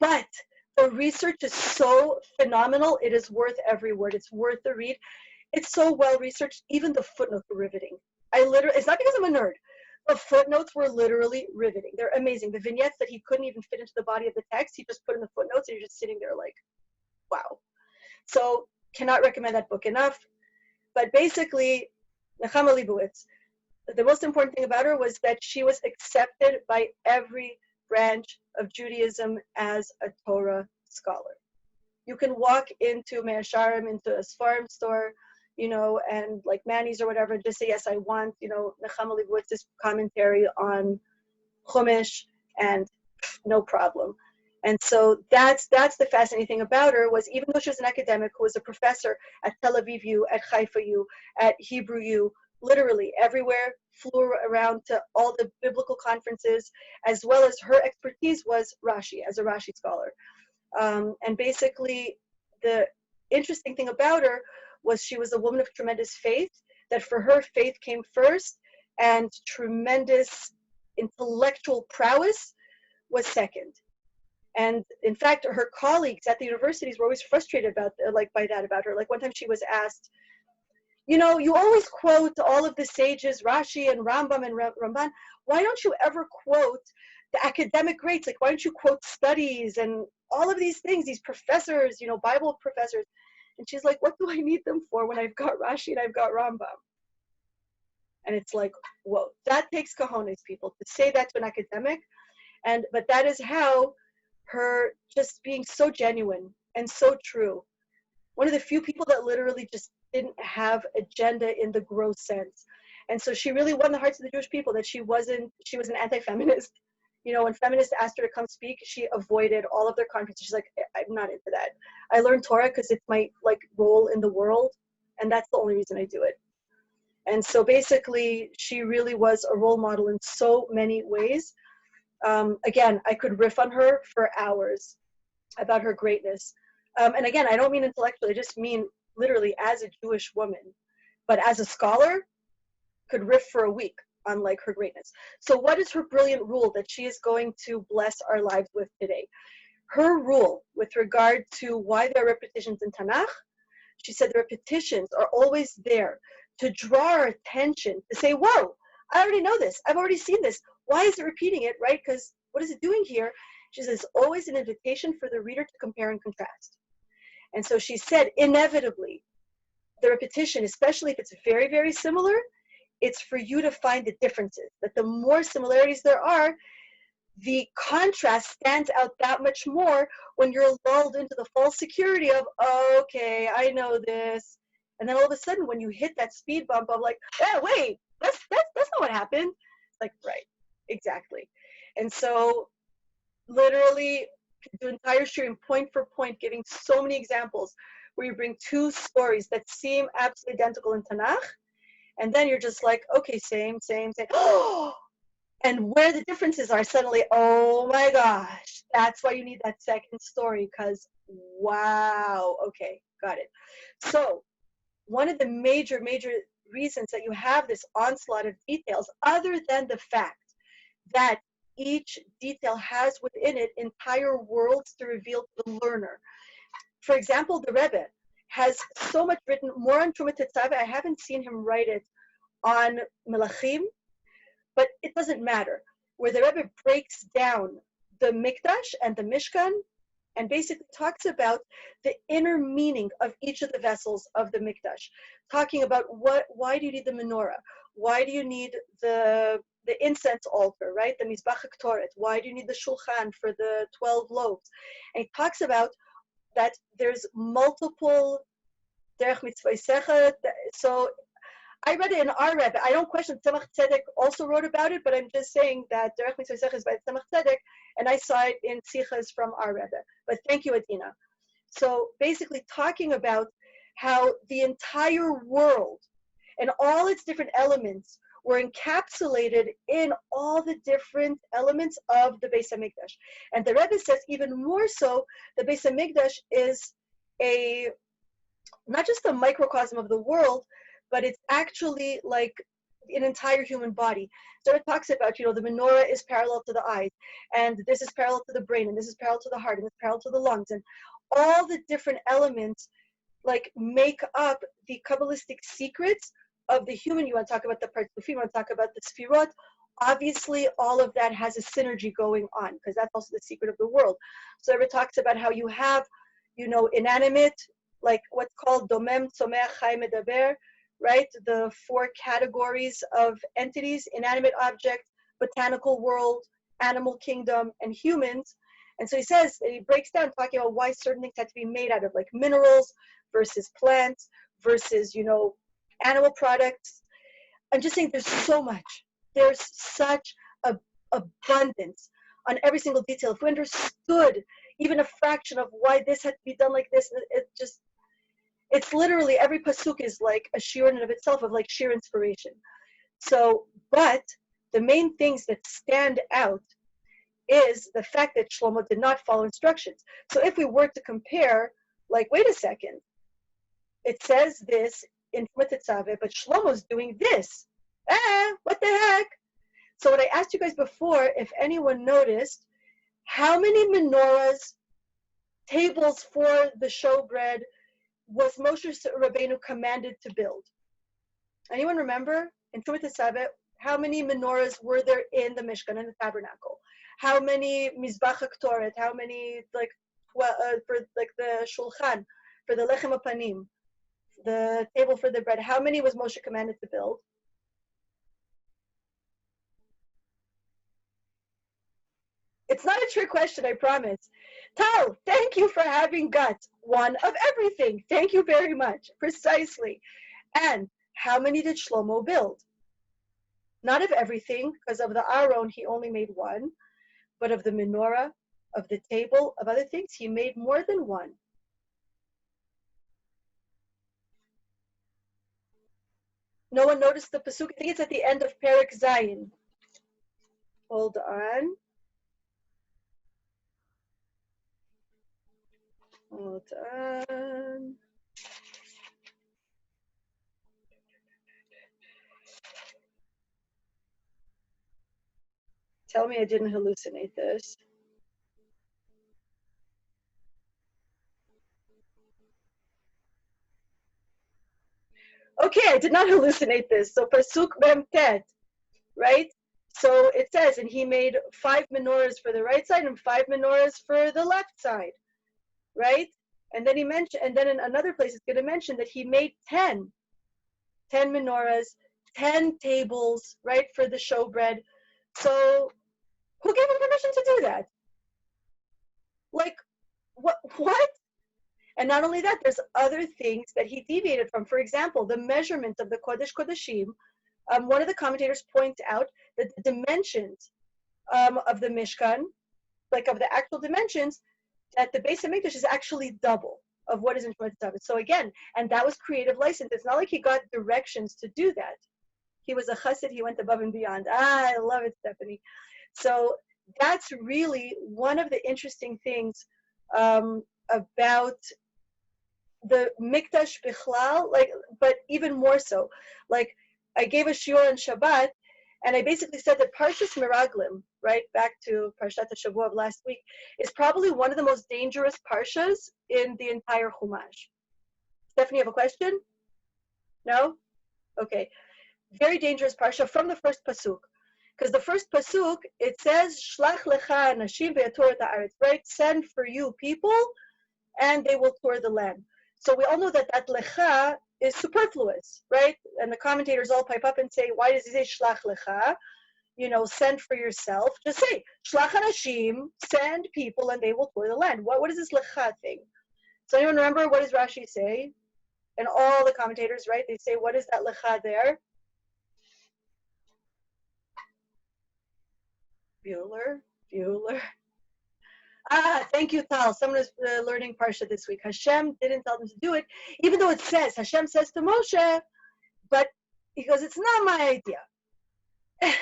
but the research is so phenomenal. It is worth every word. It's worth the read. It's so well researched. Even the footnotes were riveting. It's not because I'm a nerd. The footnotes were literally riveting. They're amazing. The vignettes that he couldn't even fit into the body of the text, he just put in the footnotes, and you're just sitting there like, wow. So cannot recommend that book enough. But basically, Nechama Leibowitz, the most important thing about her was that she was accepted by every branch of Judaism as a Torah scholar. You can walk into Mea Shearim, into a Sfarim store, and like Manny's or whatever, just say, yes, I want, Nechama Leibowitz's commentary on Chumash, and no problem. And so that's the fascinating thing about her, was even though she was an academic who was a professor at Tel Aviv U, at Haifa U, at Hebrew U, literally everywhere, flew around to all the biblical conferences, as well as her expertise was Rashi, as a Rashi scholar. And basically, the interesting thing about her was she was a woman of tremendous faith, that for her, faith came first, and tremendous intellectual prowess was second. And in fact, her colleagues at the universities were always frustrated by that about her. Like one time she was asked, you always quote all of the sages, Rashi and Rambam and Ramban. Why don't you ever quote the academic greats? Like, why don't you quote studies and all of these things, these professors, Bible professors? And she's like, what do I need them for when I've got Rashi and I've got Rambam? And it's like, whoa, that takes cojones, people, to say that to an academic. But that is how her just being so genuine and so true. One of the few people that literally just didn't have agenda in the gross sense. And so she really won the hearts of the Jewish people, that she was an anti-feminist. When feminists asked her to come speak, she avoided all of their conferences. She's like, I'm not into that. I learned Torah because it's my role in the world, and that's the only reason I do it. And so basically, she really was a role model in so many ways. Again, I could riff on her for hours about her greatness. And again, I don't mean intellectually, I just mean literally as a Jewish woman. But as a scholar, could riff for a week on her greatness. So what is her brilliant rule that she is going to bless our lives with today? Her rule with regard to why there are repetitions in Tanakh, she said the repetitions are always there to draw our attention, to say, whoa, I already know this. I've already seen this. Why is it repeating it, right? Because what is it doing here? She says, always an invitation for the reader to compare and contrast. And so she said, inevitably, the repetition, especially if it's very, very similar, it's for you to find the differences, that the more similarities there are, the contrast stands out that much more when you're lulled into the false security of, oh, okay, I know this. And then all of a sudden, when you hit that speed bump of oh, wait, that's not what happened. It's right, exactly. And so literally the entire stream, point for point, giving so many examples where you bring two stories that seem absolutely identical in Tanakh, and then you're just okay, same. Oh, and where the differences are suddenly, oh my gosh, that's why you need that second story, because wow, okay, got it. So one of the major reasons that you have this onslaught of details, other than the fact that each detail has within it entire worlds to reveal to the learner. For example, the Rebbe has so much written, more on Truma Tetzaveh. I haven't seen him write it on Melachim, but it doesn't matter, where the Rebbe breaks down the Mikdash and the Mishkan and basically talks about the inner meaning of each of the vessels of the Mikdash, talking about why do you need the menorah? Why do you need the incense altar, right? The Mizbach HaKtoret. Why do you need the Shulchan for the 12 loaves? And he talks about that there's multiple Derech Mitzvah. So I read it in our Rebbe. I don't question. Tzemach Tzedek also wrote about it, but I'm just saying that Derech Mitzvah is by Tzemach Tzedek, and I saw it in Sichas from our Rebbe. But thank you, Adina. So basically talking about how the entire world and all its different elements were encapsulated in all the different elements of the Beis Hamikdash. And the Rebbe says even more so, the Beis Hamikdash is not just a microcosm of the world, but it's actually an entire human body. So it talks about, the menorah is parallel to the eyes, and this is parallel to the brain, and this is parallel to the heart, and it's parallel to the lungs, and all the different elements make up the Kabbalistic secrets of the human. You want to talk about the Partzufim, you want to talk about the Sfirot. Obviously, all of that has a synergy going on, because that's also the secret of the world. So it talks about how you have, inanimate, what's called domem, tzomech, chai, medaber, right? The four categories of entities: inanimate object, botanical world, animal kingdom, and humans. And so he says, he breaks down talking about why certain things had to be made out of, like minerals versus plants versus, animal products. I'm just saying there's so much. There's such a abundance on every single detail. If we understood even a fraction of why this had to be done like this, it's literally every pasuk is like a shir in and of itself, of like sheer inspiration. So, but the main things that stand out is the fact that Shlomo did not follow instructions. So if we were to compare, like, wait a second, it says this in Tetzaveh, but Shlomo's doing this. What the heck? So what I asked you guys before, if anyone noticed, how many menorahs, tables for the showbread, was Moshe Rabbeinu commanded to build? Anyone remember? In Tetzaveh, how many menorahs were there in the Mishkan, in the tabernacle? How many mizbach haktoret? How many, like, for like the shulchan, for the lechem apanim, the table for the bread? How many was Moshe commanded to build? It's not a trick question, I promise. Tal, thank you for having guts. One of everything. Thank you very much. Precisely. And how many did Shlomo build? Not of everything, because of the Aron, he only made one. But of the menorah, of the table, of other things, he made more than one. No one noticed the pasuk? I think it's at the end of Perek Zayin. Hold on. Hold on. Tell me I didn't hallucinate this. Okay, I did not hallucinate this. So pasuk mem tet, right? So it says, and he made 5 menorahs for the right side and 5 menorahs for the left side, right? And then he mentioned, and then in another place it's going to mention that he made 10 menorahs, 10 tables, right, for the showbread. So who gave him permission to do that? Like, what? And not only that, there's other things that he deviated from. For example, the measurement of the Kodesh Kodeshim. One of the commentators points out that the dimensions of the Mishkan, like of the actual dimensions, that the Beis Hamikdash is actually double of what is in Shemot Tzaveh. So again, and that was creative license. It's not like he got directions to do that. He was a chassid. He went above and beyond. I love it, Stephanie. So that's really one of the interesting things about the Mikdash Bichlal, like, but even more so. Like, I gave a shiur on Shabbat, and I basically said that Parshas Meraglim, right, back to Parshat HaShavua of last week, is probably one of the most dangerous parshas in the entire Chumash. Stephanie, you have a question? No? Okay. Very dangerous parsha from the first pasuk. Because the first pasuk, it says, Shlach lecha anashim ve'yatur et haaretz, right? Send for you people, and they will tour the land. So we all know that that lecha is superfluous, right? And the commentators all pipe up and say, why does he say shlach lecha? Send for yourself. Just say, shlach anashim, send people and they will tour the land. What is this lecha thing? So anyone remember, what does Rashi say? And all the commentators, right? They say, what is that lecha there? Bueller. Thank you, Tal. Someone is learning Parsha this week. Hashem didn't tell them to do it, even though it says, Hashem says to Moshe, but he goes, it's not my idea.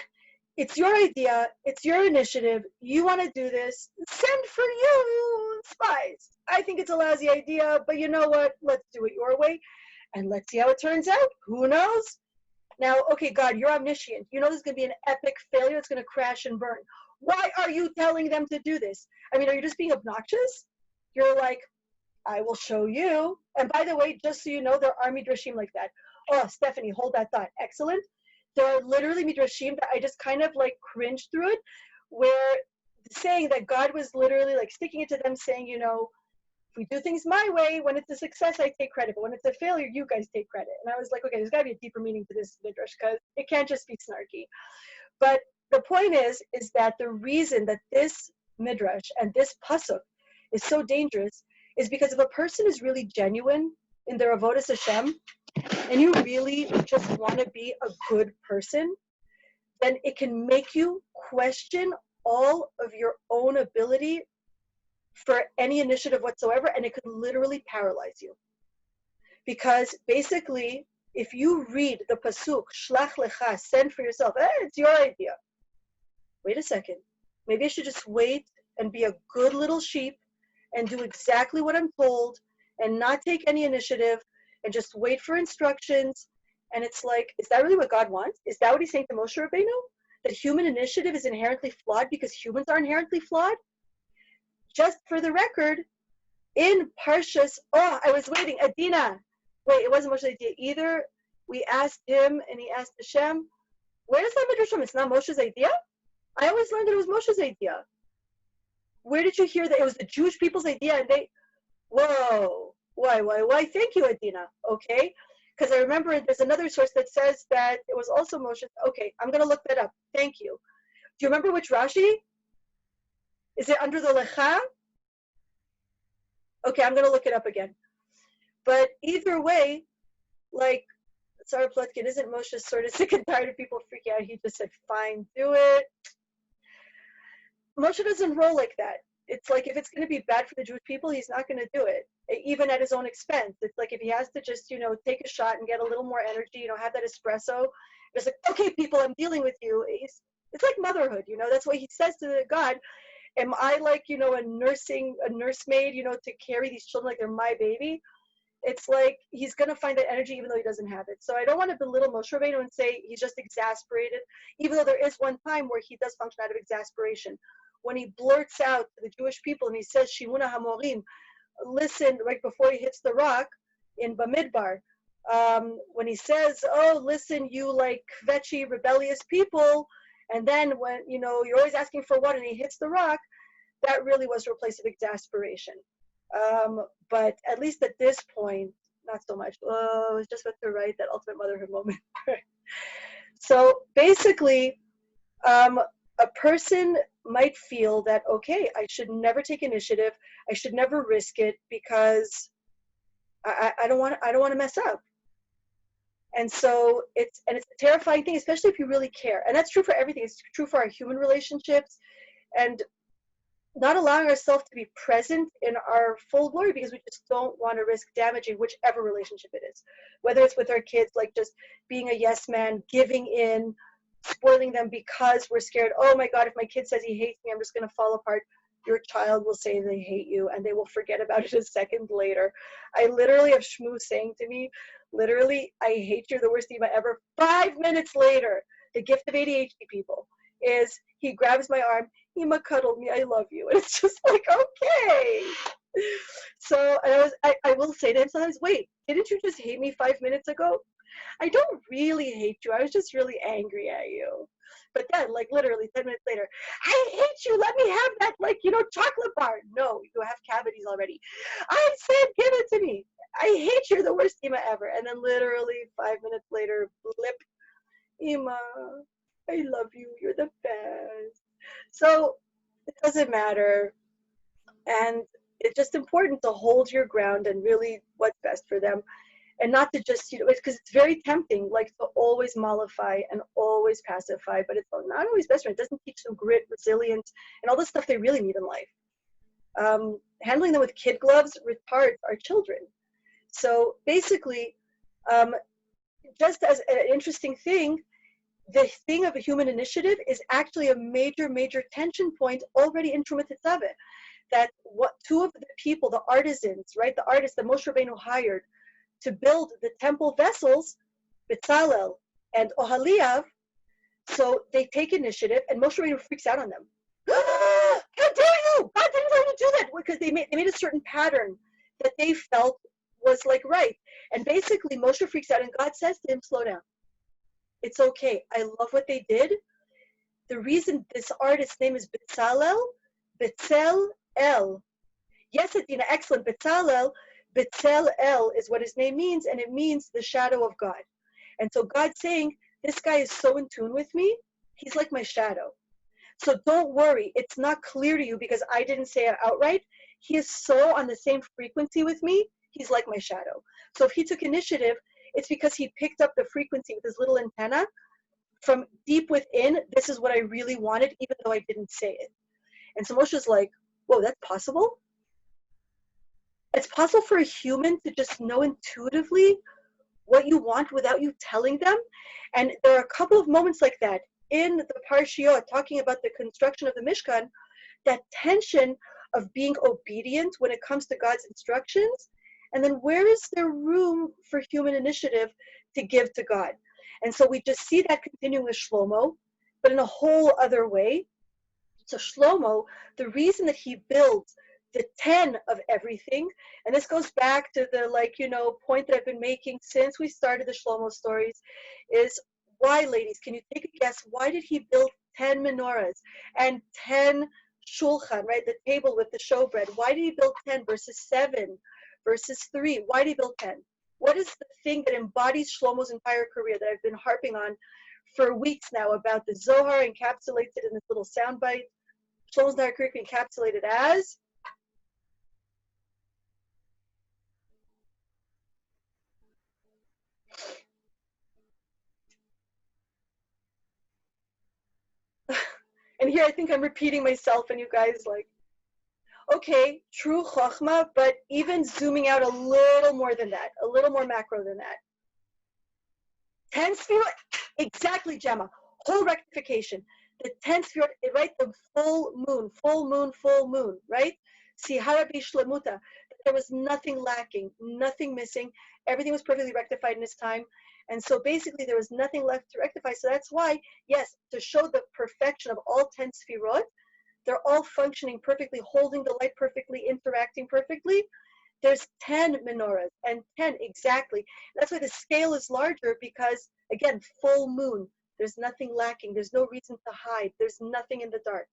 It's your idea. It's your initiative. You want to do this. Send for you spies. I think it's a lousy idea, but you know what? Let's do it your way, and let's see how it turns out. Who knows? Now, okay, God, you're omniscient. You know this is going to be an epic failure. It's going to crash and burn. Why are you telling them to do this? I mean, are you just being obnoxious? You're like, I will show you. And by the way, just so you know, there are midrashim like that. Oh, Stephanie, hold that thought. Excellent. There are literally midrashim that I just kind of like cringe through it, where saying that God was literally like sticking it to them, saying, we do things my way, when it's a success, I take credit. But when it's a failure, you guys take credit. And I was like, okay, there's got to be a deeper meaning to this midrash because it can't just be snarky. But the point is that the reason that this midrash and this pasuk is so dangerous is because if a person is really genuine in their avodas Hashem, and you really just want to be a good person, then it can make you question all of your own ability for any initiative whatsoever, and it could literally paralyze you. Because basically, if you read the pasuk, shlach lecha, send for yourself, it's your idea. Wait a second. Maybe I should just wait and be a good little sheep and do exactly what I'm told and not take any initiative and just wait for instructions. And it's like, is that really what God wants? Is that what he's saying to Moshe Rabbeinu? That human initiative is inherently flawed because humans are inherently flawed? Just for the record, in Parshas, I was waiting, Adina. Wait, it wasn't Moshe's idea either. We asked him and he asked Hashem, where does that midrash from? It's not Moshe's idea? I always learned that it was Moshe's idea. Where did you hear that it was the Jewish people's idea? And they, whoa, why? Thank you, Adina. Okay, because I remember there's another source that says that it was also Moshe's. Okay, I'm going to look that up. Thank you. Do you remember which Rashi? Is it under the Lecha? Okay, I'm going to look it up again. But either way, like, Sarah Plotkin, isn't Moshe sort of sick and tired of people freaking out? He just said, fine, do it. Moshe doesn't roll like that. It's like if it's going to be bad for the Jewish people, he's not going to do it, even at his own expense. It's like if he has to just, take a shot and get a little more energy, have that espresso. It's like, okay, people, I'm dealing with you. It's like motherhood, that's what he says to God. Am I like, a nursemaid, to carry these children like they're my baby? It's like he's going to find that energy even though he doesn't have it. So I don't want to belittle Moshe Rabbeinu and say he's just exasperated, even though there is one time where he does function out of exasperation. When he blurts out to the Jewish people and he says, Shimuna Hamorim, listen, right before he hits the rock in Bamidbar, when he says, oh, listen, you like kvetchy, rebellious people, and then when, you're always asking for what, and he hits the rock, that really was from a place of exasperation. But at least at this point, not so much. Oh, it's just what to write, that ultimate motherhood moment. So basically, a person might feel that, okay, I should never take initiative. I should never risk it because I don't want to mess up. And so it's a terrifying thing, especially if you really care. And that's true for everything. It's true for our human relationships and not allowing ourselves to be present in our full glory because we just don't want to risk damaging whichever relationship it is. Whether it's with our kids, like just being a yes man, giving in, spoiling them because we're scared, oh my God, if my kid says he hates me, I'm just going to fall apart. Your child will say they hate you and they will forget about it a second later. I literally have Shmoo saying to me, literally, I hate you, the worst email ever. 5 minutes later, the gift of ADHD people is he grabs my arm, Ima cuddled me, I love you. And it's just like, okay. So I will say to him sometimes, wait, didn't you just hate me 5 minutes ago? I don't really hate you. I was just really angry at you. But then, like literally 10 minutes later, I hate you. Let me have that, chocolate bar. No, you have cavities already. I said, give it to me. I hate you, the worst Ima ever. And then literally 5 minutes later, blip, Ima, I love you. You're the best. So it doesn't matter. And it's just important to hold your ground and really what's best for them. And not to just, because it's very tempting, like to always mollify and always pacify, but it's not always best. It doesn't teach them grit, resilience, and all the stuff they really need in life. Handling them with kid gloves retards our children. So basically, just as an interesting thing, the thing of a human initiative is actually a major, major tension point already in Truma Tetzaveh. That what two of the people, the artisans, right, the artists that Moshe Rabbeinu hired to build the temple vessels, Bezalel and Oholiav, so they take initiative, and Moshe Rabbeinu freaks out on them. How dare you! God didn't tell you to do that! Because they made a certain pattern that they felt was like right. And basically, Moshe freaks out, and God says to him, slow down. It's okay. I love what they did. The reason this artist's name is Bezalel, Betzel El, Yes, Adina, excellent. Betzalel is what his name means, and it means the shadow of God. And so God's saying, this guy is so in tune with me, he's like my shadow. So don't worry, it's not clear to you because I didn't say it outright. He is so on the same frequency with me, he's like my shadow. So if he took initiative, it's because he picked up the frequency with his little antenna from deep within. This is what I really wanted, even though I didn't say it. And so Moshe's like, whoa, that's possible? It's possible for a human to just know intuitively what you want without you telling them? And there are a couple of moments like that in the Parshiot, talking about the construction of the Mishkan, that tension of being obedient when it comes to God's instructions, and then where is there room for human initiative to give to God? And so we just see that continuing with Shlomo, but in a whole other way. So Shlomo, the reason that he builds the 10 of everything, and this goes back to the point that I've been making since we started the Shlomo stories, is why, ladies, can you take a guess, why did he build 10 menorahs and 10 shulchan, right, the table with the showbread? Why did he build 10 versus 7 versus 3? Why did he build 10? What is the thing that embodies Shlomo's entire career that I've been harping on for weeks now about the Zohar encapsulated in this little soundbite? Shlomo's entire career encapsulated as and here I think I'm repeating myself and you guys okay, true chokhmah, but even zooming out a little more than that, a little more macro than that. 10 sefirot, exactly, Gemma, whole rectification. The 10 sefirot, right, the full moon, right? Sihara b'shlemuta, there was nothing lacking, nothing missing, everything was perfectly rectified in his time. And so basically there was nothing left to rectify. So that's why, yes, to show the perfection of all 10 sefirot, they're all functioning perfectly, holding the light perfectly, interacting perfectly. There's 10 menorahs and 10 exactly. That's why the scale is larger because, again, full moon. There's nothing lacking. There's no reason to hide. There's nothing in the dark,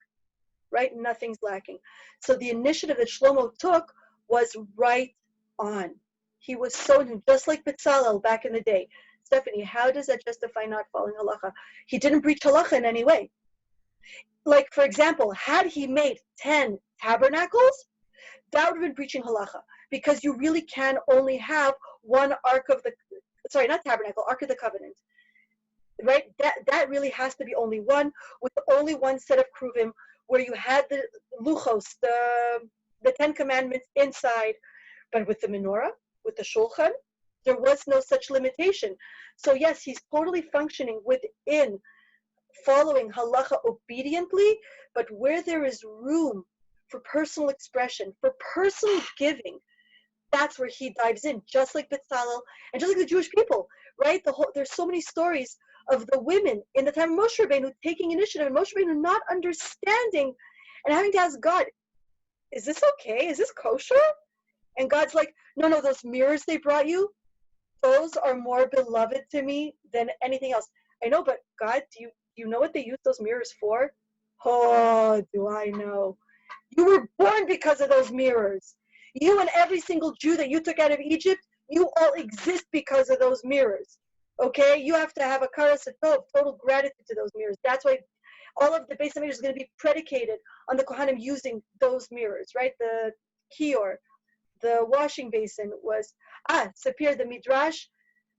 right? Nothing's lacking. So the initiative that Shlomo took was right on. He was so, just like Betzalel back in the day. Stephanie, how does that justify not following halacha? He didn't breach halacha in any way. Like, for example, had he made 10 tabernacles, that would have been breaching halacha, because you really can only have one ark of the, sorry, not tabernacle, ark of the covenant, right? That really has to be only one, with only one set of kruvim, where you had the luchos, the 10 commandments inside, but with the menorah, with the shulchan, there was no such limitation. So yes, he's totally functioning within following halacha obediently, but where there is room for personal expression, for personal giving, that's where he dives in, just like Betzalel and just like the Jewish people, right? There's so many stories of the women in the time of Moshe Rabbeinu taking initiative, and Moshe Rabbeinu not understanding and having to ask God, is this okay? Is this kosher? And God's like, no, those mirrors they brought you, those are more beloved to me than anything else. I know, but God, do you know what they use those mirrors for? Oh, do I know. You were born because of those mirrors. You and every single Jew that you took out of Egypt, you all exist because of those mirrors. Okay? You have to have a karas hatov, total gratitude to those mirrors. That's why all of the Beis Hamikdash is going to be predicated on the Kohanim using those mirrors, right? The kior, the washing basin was, Sapir, the Midrash.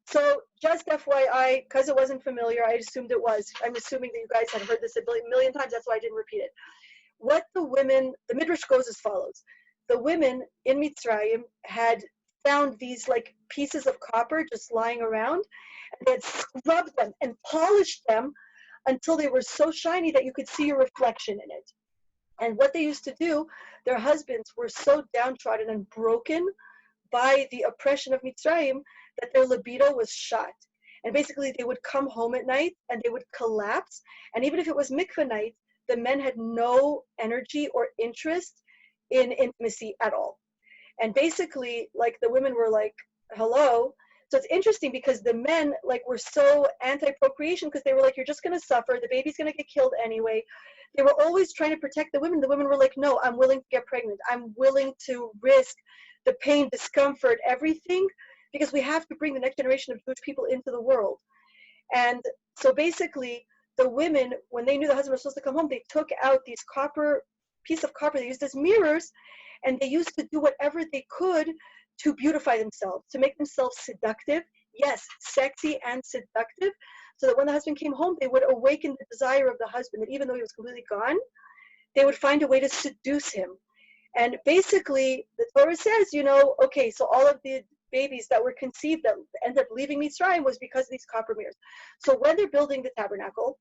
So just FYI, because it wasn't familiar, I assumed it was. I'm assuming that you guys had heard this a million times, that's why I didn't repeat it. What the Midrash goes as follows. The women in Mitzrayim had found these pieces of copper just lying around, and they had scrubbed them and polished them until they were so shiny that you could see your reflection in it. And what they used to do, their husbands were so downtrodden and broken by the oppression of Mitzrayim that their libido was shot. And basically they would come home at night and they would collapse. And even if it was mikveh night, the men had no energy or interest in intimacy at all. And basically, the women were like, hello, So it's interesting because the men like were so anti-procreation because they were like, you're just going to suffer. The baby's going to get killed anyway. They were always trying to protect the women. The women were like, no, I'm willing to get pregnant. I'm willing to risk the pain, discomfort, everything, because we have to bring the next generation of Jewish people into the world. And so basically, the women, when they knew the husband was supposed to come home, they took out these piece of copper they used as mirrors, and they used to do whatever they could to beautify themselves, to make themselves seductive. Yes, sexy and seductive, so that when the husband came home, they would awaken the desire of the husband, that even though he was completely gone, they would find a way to seduce him. And basically, the Torah says, okay, so all of the babies that were conceived that ended up leaving Mitzrayim was because of these copper mirrors. So when they're building the tabernacle,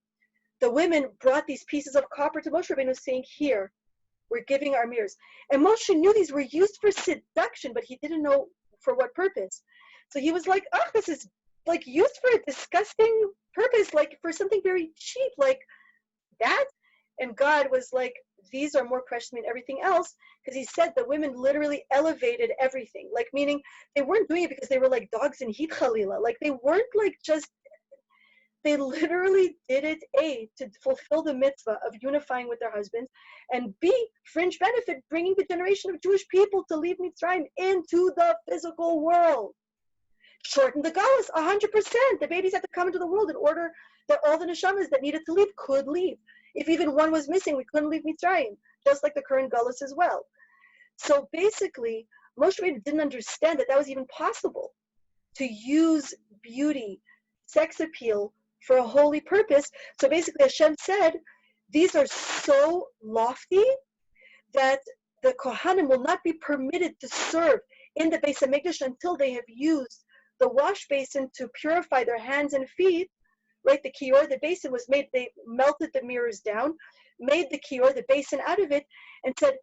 the women brought these pieces of copper to Moshe Rabbeinu saying, here, we're giving our mirrors. And Moshe knew these were used for seduction, but he didn't know for what purpose. So he was like, oh, this is like used for a disgusting purpose, like for something very cheap, like that. And God was like, these are more precious than everything else, because he said the women literally elevated everything, like meaning they weren't doing it because they were like dogs in heat chalila, like they weren't like just, they literally did it, A, to fulfill the mitzvah of unifying with their husbands, and B, fringe benefit, bringing the generation of Jewish people to leave Mitzrayim into the physical world. Shorten the galus 100%. The babies had to come into the world in order that all the neshamas that needed to leave could leave. If even one was missing, we couldn't leave Mitzrayim, just like the current galus as well. So basically, Moshe Rabbeinu didn't understand that that was even possible, to use beauty, sex appeal for a holy purpose. So basically Hashem said, these are so lofty that the Kohanim will not be permitted to serve in the Beis Hamikdash until they have used the wash basin to purify their hands and feet, right? The kior, the basin was made, they melted the mirrors down, made the kior, the basin out of it, and said,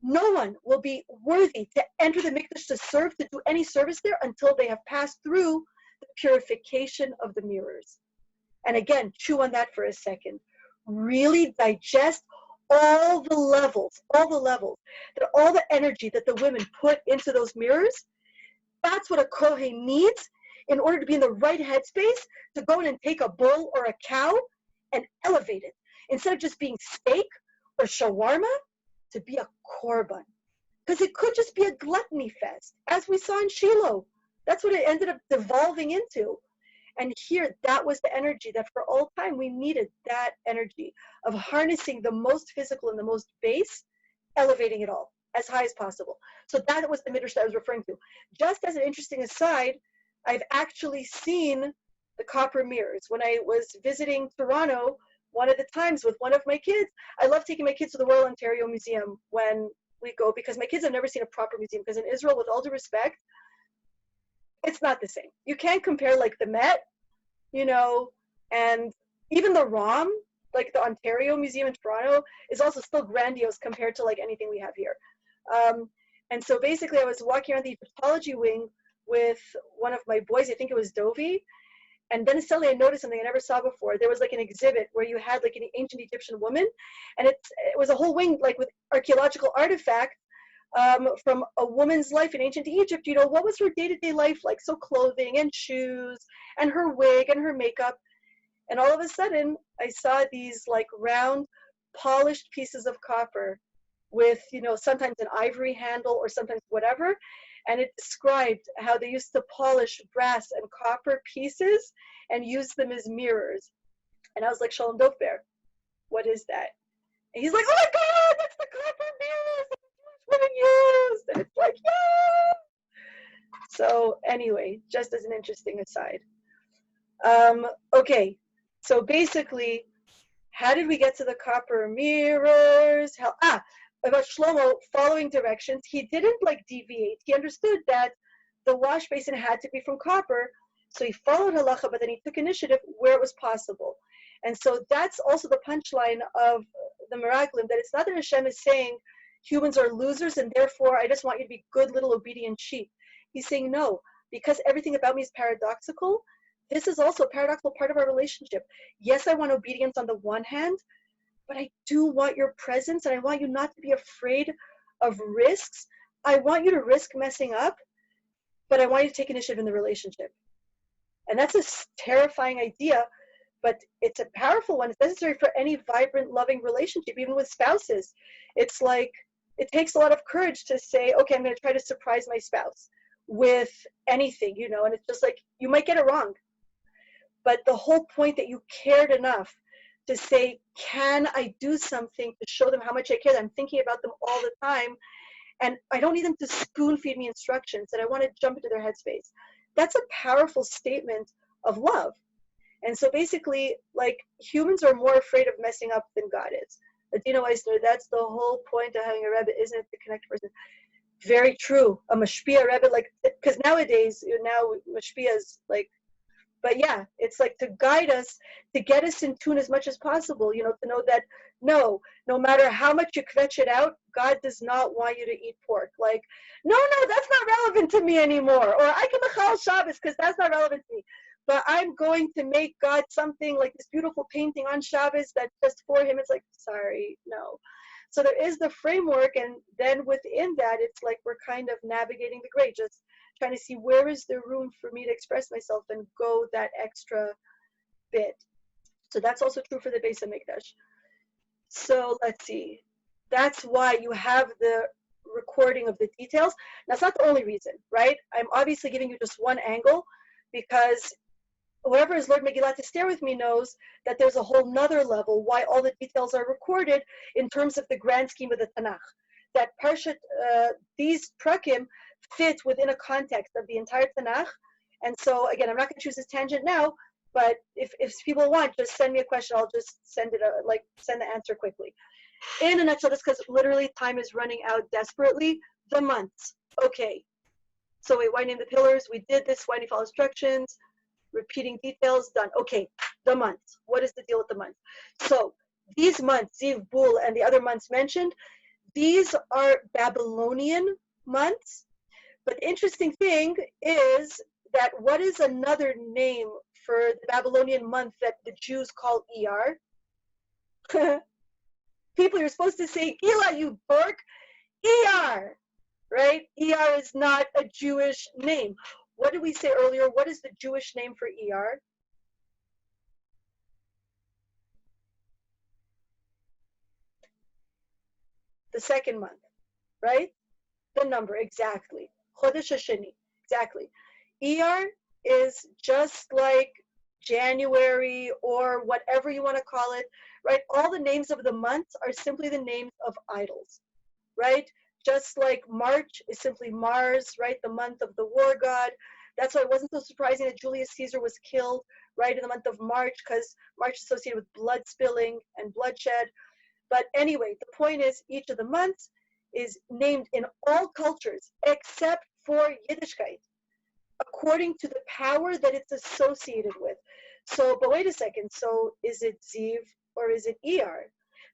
no one will be worthy to enter the Mikdash to serve, to do any service there until they have passed through the purification of the mirrors. And again, chew on that for a second. Really digest all the levels, that all the energy that the women put into those mirrors. That's what a Kohen needs in order to be in the right headspace to go in and take a bull or a cow and elevate it. Instead of just being steak or shawarma, to be a korban. Because it could just be a gluttony fest, as we saw in Shiloh. That's what it ended up devolving into. And here, that was the energy that for all time we needed, that energy of harnessing the most physical and the most base, elevating it all as high as possible. So that was the midrash that I was referring to. Just as an interesting aside, I've actually seen the copper mirrors. When I was visiting Toronto, one of the times with one of my kids, I love taking my kids to the Royal Ontario Museum when we go, because my kids have never seen a proper museum, because in Israel, with all due respect, it's not the same. You can't compare like the Met, and even the ROM, like the Ontario Museum in Toronto, is also still grandiose compared to like anything we have here. And so basically I was walking around the Egyptology wing with one of my boys, I think it was Dovi, and then suddenly I noticed something I never saw before. There was like an exhibit where you had like an ancient Egyptian woman, and it was a whole wing like with archaeological artifacts from a woman's life in ancient Egypt. What was her day-to-day life like? So clothing and shoes and her wig and her makeup. And all of a sudden, I saw these like round, polished pieces of copper with, sometimes an ivory handle or sometimes whatever. And it described how they used to polish brass and copper pieces and use them as mirrors. And I was like, Shalom Dofber, what is that? And he's like, oh my God, that's the copper mirrors that the Jewish women used. And it's like, yeah. So anyway, just as an interesting aside. Okay, so basically, how did we get to the copper mirrors? About Shlomo following directions, he didn't like deviate. He understood that the wash basin had to be from copper, so he followed halacha, but then he took initiative where it was possible. And so that's also the punchline of the Meraglim, that it's not that Hashem is saying humans are losers and therefore I just want you to be good little obedient sheep. He's saying no, because everything about me is paradoxical. This is also a paradoxical part of our relationship. Yes, I want obedience on the one hand, but I do want your presence, and I want you not to be afraid of risks. I want you to risk messing up, but I want you to take initiative in the relationship. And that's a terrifying idea, but it's a powerful one. It's necessary for any vibrant, loving relationship, even with spouses. It's like, it takes a lot of courage to say, okay, I'm going to try to surprise my spouse with anything, and it's just like, you might get it wrong. But the whole point that you cared enough to say, can I do something to show them how much I care? I'm thinking about them all the time. And I don't need them to spoon feed me instructions, that I want to jump into their headspace. That's a powerful statement of love. And so basically, like, humans are more afraid of messing up than God is. Adina Weissner, that's the whole point of having a Rebbe, isn't it, to connect a person? Very true. A Mashpia Rebbe, like, because nowadays, now Mashpia is like, but yeah, it's like to guide us, to get us in tune as much as possible, to know that no matter how much you kvetch it out, God does not want you to eat pork. Like, no, that's not relevant to me anymore. Or I can mechal Shabbos because that's not relevant to me. But I'm going to make God something like this beautiful painting on Shabbos that's just for him. It's like, sorry, no. So there is the framework, and then within that, it's like we're kind of navigating the gray, just trying to see where is there room for me to express myself and go that extra bit. So that's also true for the Beis Hamikdash. So let's see. That's why you have the recording of the details. Now, it's not the only reason, right? I'm obviously giving you just one angle, because whoever is Lord Megillat Esther with me knows that there's a whole nother level why all the details are recorded in terms of the grand scheme of the Tanakh. That Parshat, these prakim fit within a context of the entire Tanakh. And so, again, I'm not going to choose this tangent now, but if people want, just send me a question. I'll just send the answer quickly. In a nutshell, just because literally time is running out desperately, the months. Okay. So wait, why name the pillars? We did this. Why do you follow instructions? Repeating details, done. Okay, the months. What is the deal with the months? So these months, Ziv, Bul, and the other months mentioned, these are Babylonian months. But the interesting thing is that what is another name for the Babylonian month that the Jews call Iyar? People, you're supposed to say Ela, you dork. Iyar, right? Iyar is not a Jewish name. What did we say earlier? What is the Jewish name for Iyar? The second month, right? The number, exactly. Chodesh Hasheni, exactly. Iyar is just like January or whatever you want to call it, right? All the names of the months are simply the names of idols, right? Just like March is simply Mars, right? The month of the war god. That's why it wasn't so surprising that Julius Caesar was killed, right, in the month of March, because March is associated with blood spilling and bloodshed. But anyway, the point is, each of the months is named in all cultures except for Yiddishkeit, according to the power that it's associated with. So, but wait a second. So, is it Ziv or is it Iyar?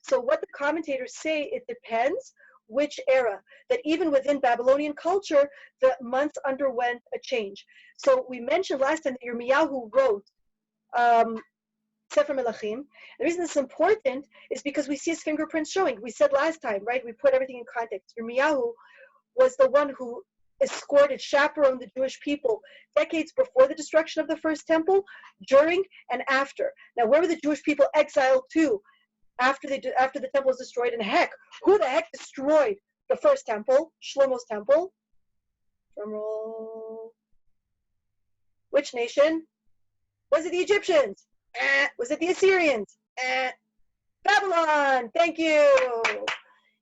So, what the commentators say, it depends which era. That even within Babylonian culture, the months underwent a change. So, we mentioned last time that Yirmiyahu wrote Sefer Melachim. The reason it's important is because we see his fingerprints showing. We said last time, right? We put everything in context. Yirmiyahu was the one who escorted, chaperoned the Jewish people decades before the destruction of the first temple, during, and after. Now, where were the Jewish people exiled to after the temple was destroyed? And heck, who the heck destroyed the first temple, Shlomo's temple? Drumroll. Which nation? Was it the Egyptians? Was it the Assyrians? Babylon. Thank you.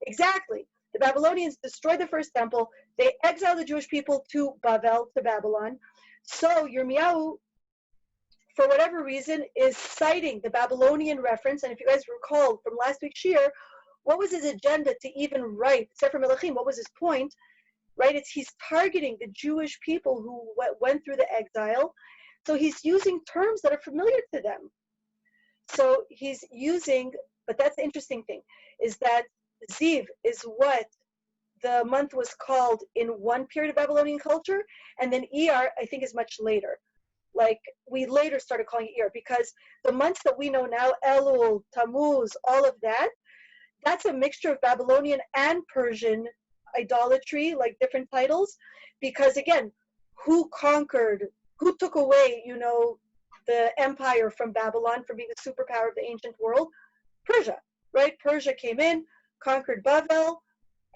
Exactly. The Babylonians destroyed the first temple. They exiled the Jewish people to Bavel, to Babylon. So Yirmiyahu, for whatever reason, is citing the Babylonian reference. And if you guys recall from last week's shir, what was his agenda to even write Sefer Melachim? What was his point? Right? He's targeting the Jewish people who went through the exile. So he's using terms that are familiar to them. So he's using, but that's the interesting thing, is that Ziv is what the month was called in one period of Babylonian culture, and then Iyar, I think, is much later. Like, we later started calling it Iyar, because the months that we know now, Elul, Tammuz, all of that, that's a mixture of Babylonian and Persian idolatry, like different titles, because again, who conquered who took away, the empire from Babylon, from being the superpower of the ancient world? Persia, right? Persia came in, conquered Babel,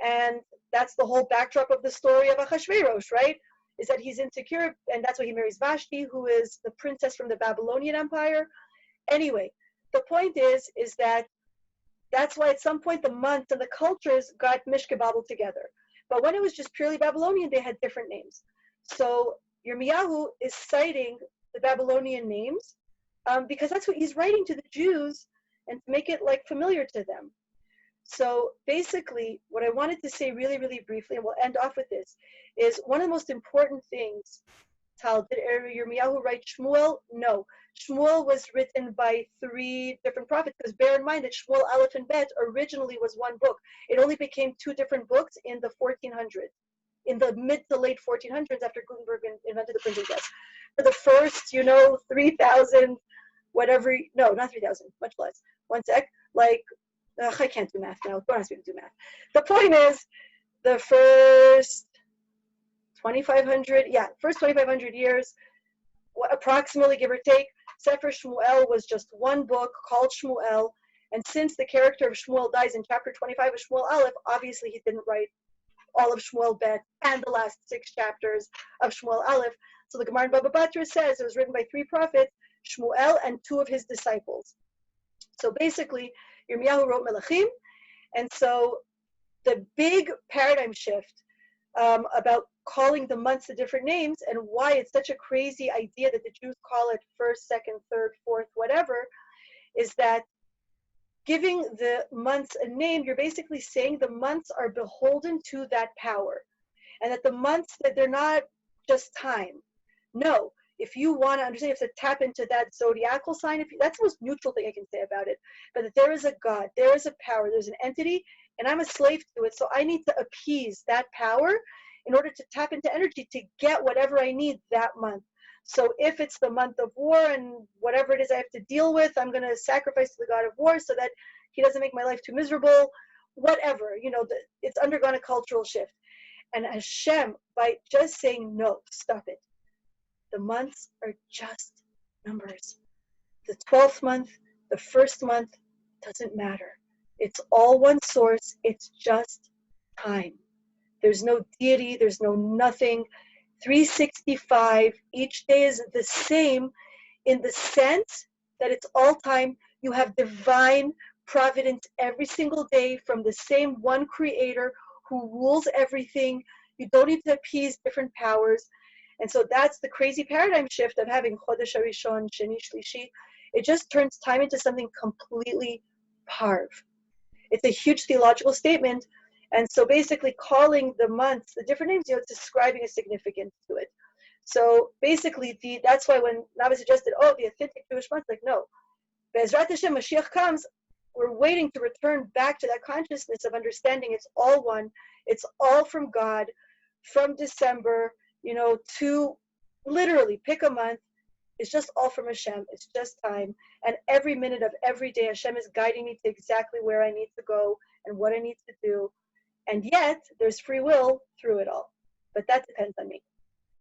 and that's the whole backdrop of the story of Ahasuerus, right? Is that he's insecure, and that's why he marries Vashti, who is the princess from the Babylonian Empire. Anyway, the point is that that's why at some point the months and the cultures got mishkababbled together. But when it was just purely Babylonian, they had different names. So Yirmiyahu is citing the Babylonian names because that's what he's writing to the Jews and to make it like familiar to them. So basically, what I wanted to say really, really briefly, and we'll end off with this, is one of the most important things. Tal, did Yirmiyahu write Shmuel? No. Shmuel was written by 3 different prophets, because bear in mind that Shmuel, Aleph, and Bet originally was one book. It only became 2 different books in the 1400s, in the mid to late 1400s, after Gutenberg invented the printing press. For the first, 3,000, whatever, no, not 3,000, much less. One sec, I can't do math now. Don't ask me to do math. The point is, the first 2,500, first 2,500 years, approximately, give or take, Sefer Shmuel was just one book called Shmuel. And since the character of Shmuel dies in chapter 25 of Shmuel Aleph, obviously he didn't write all of Shmuel Bet and the last 6 chapters of Shmuel Aleph. So the Gemara in Baba Batra says it was written by 3 prophets, Shmuel and 2 of his disciples. So basically, Yirmiyahu wrote Melachim, and so the big paradigm shift about calling the months the different names and why it's such a crazy idea that the Jews call it first, second, third, fourth, whatever, is that giving the months a name, you're basically saying the months are beholden to that power, and that the months, that they're not just time. No. If you want to understand, you have to tap into that zodiacal sign. That's the most neutral thing I can say about it. But that there is a God, there is a power, there's an entity, and I'm a slave to it. So I need to appease that power in order to tap into energy to get whatever I need that month. So if it's the month of war and whatever it is I have to deal with, I'm going to sacrifice to the God of war so that he doesn't make my life too miserable. Whatever, it's undergone a cultural shift. And Hashem, by just saying, no, stop it. The months are just numbers. The 12th month, the first month, doesn't matter. It's all one source. It's just time. There's no deity. There's no nothing. 365, each day is the same in the sense that it's all time. You have divine providence every single day from the same one creator who rules everything. You don't need to appease different powers. And so that's the crazy paradigm shift of having Chodesh HaRishon, Sheni, Shlishi. It just turns time into something completely parv. It's a huge theological statement. And so basically calling the months, the different names, it's describing a significance to it. So basically, that's why when Nava suggested, the authentic Jewish month, no. Be'ezrat Hashem, Mashiach comes, we're waiting to return back to that consciousness of understanding it's all one, it's all from God, from December, to literally pick a month. It's just all from Hashem. It's just time. And every minute of every day, Hashem is guiding me to exactly where I need to go and what I need to do. And yet, there's free will through it all. But that depends on me.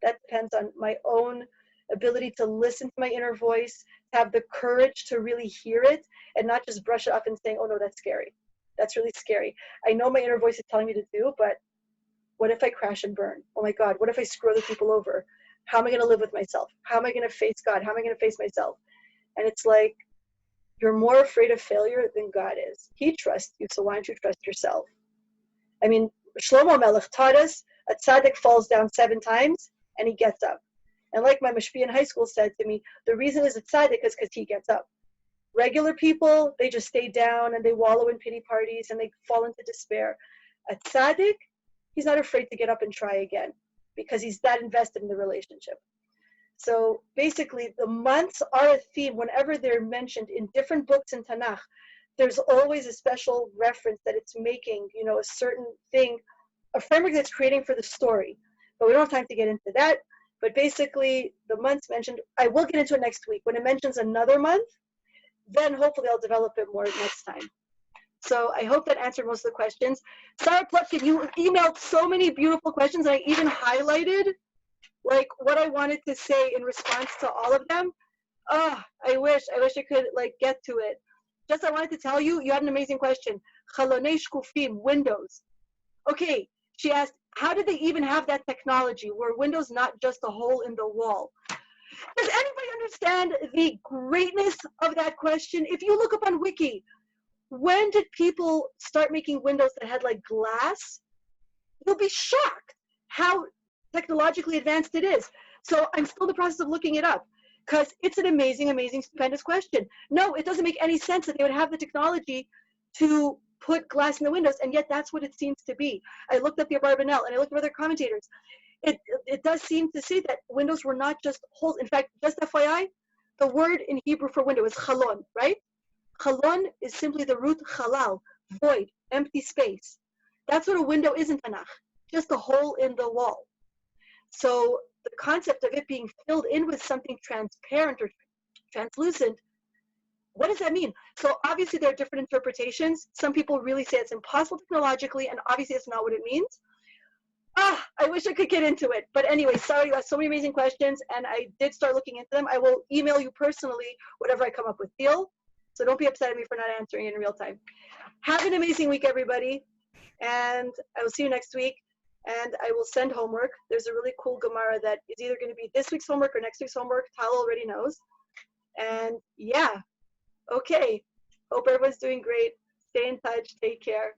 That depends on my own ability to listen to my inner voice, to have the courage to really hear it, and not just brush it off and saying, oh no, that's scary. That's really scary. I know my inner voice is telling me to do, but what if I crash and burn? Oh my God, what if I screw other people over? How am I going to live with myself? How am I going to face God? How am I going to face myself? And it's like, you're more afraid of failure than God is. He trusts you, so why don't you trust yourself? I mean, Shlomo Melech taught us, a tzaddik falls down 7 times and he gets up. And like my mashpia in high school said to me, the reason is a tzaddik is because he gets up. Regular people, they just stay down and they wallow in pity parties and they fall into despair. A tzaddik, he's not afraid to get up and try again because he's that invested in the relationship. So basically, the months are a theme whenever they're mentioned in different books in Tanakh. There's always a special reference that it's making, a certain thing, a framework that's creating for the story. But we don't have time to get into that. But basically, the months mentioned, I will get into it next week. When it mentions another month, then hopefully I'll develop it more next time. So I hope that answered most of the questions. Sarah Plutkin, you emailed so many beautiful questions. I even highlighted like what I wanted to say in response to all of them. Oh, I wish I could like get to it. Just I wanted to tell you, you had an amazing question. Chalonei shkufim, windows. Okay, she asked, how did they even have that technology? Were windows not just a hole in the wall? Does anybody understand the greatness of that question? If you look up on Wiki, when did people start making windows that had like glass? You'll be shocked how technologically advanced it is. So I'm still in the process of looking it up because it's an amazing, amazing, stupendous question. No, it doesn't make any sense that they would have the technology to put glass in the windows, and yet that's what it seems to be. I looked up the Abarbanel and I looked at other commentators. It does seem to say that windows were not just holes. In fact, just FYI, the word in Hebrew for window is chalon, right? Chalon is simply the root chalal, void, empty space. That's what a window is in Tanakh, just a hole in the wall. So the concept of it being filled in with something transparent or translucent, what does that mean? So obviously there are different interpretations. Some people really say it's impossible technologically, and obviously it's not what it means. I wish I could get into it. But anyway, sorry, you asked so many amazing questions, and I did start looking into them. I will email you personally whatever I come up with. Deal? So don't be upset at me for not answering it in real time. Have an amazing week, everybody. And I will see you next week. And I will send homework. There's a really cool Gemara that is either going to be this week's homework or next week's homework. Tal already knows. And yeah, okay. Hope everyone's doing great. Stay in touch. Take care.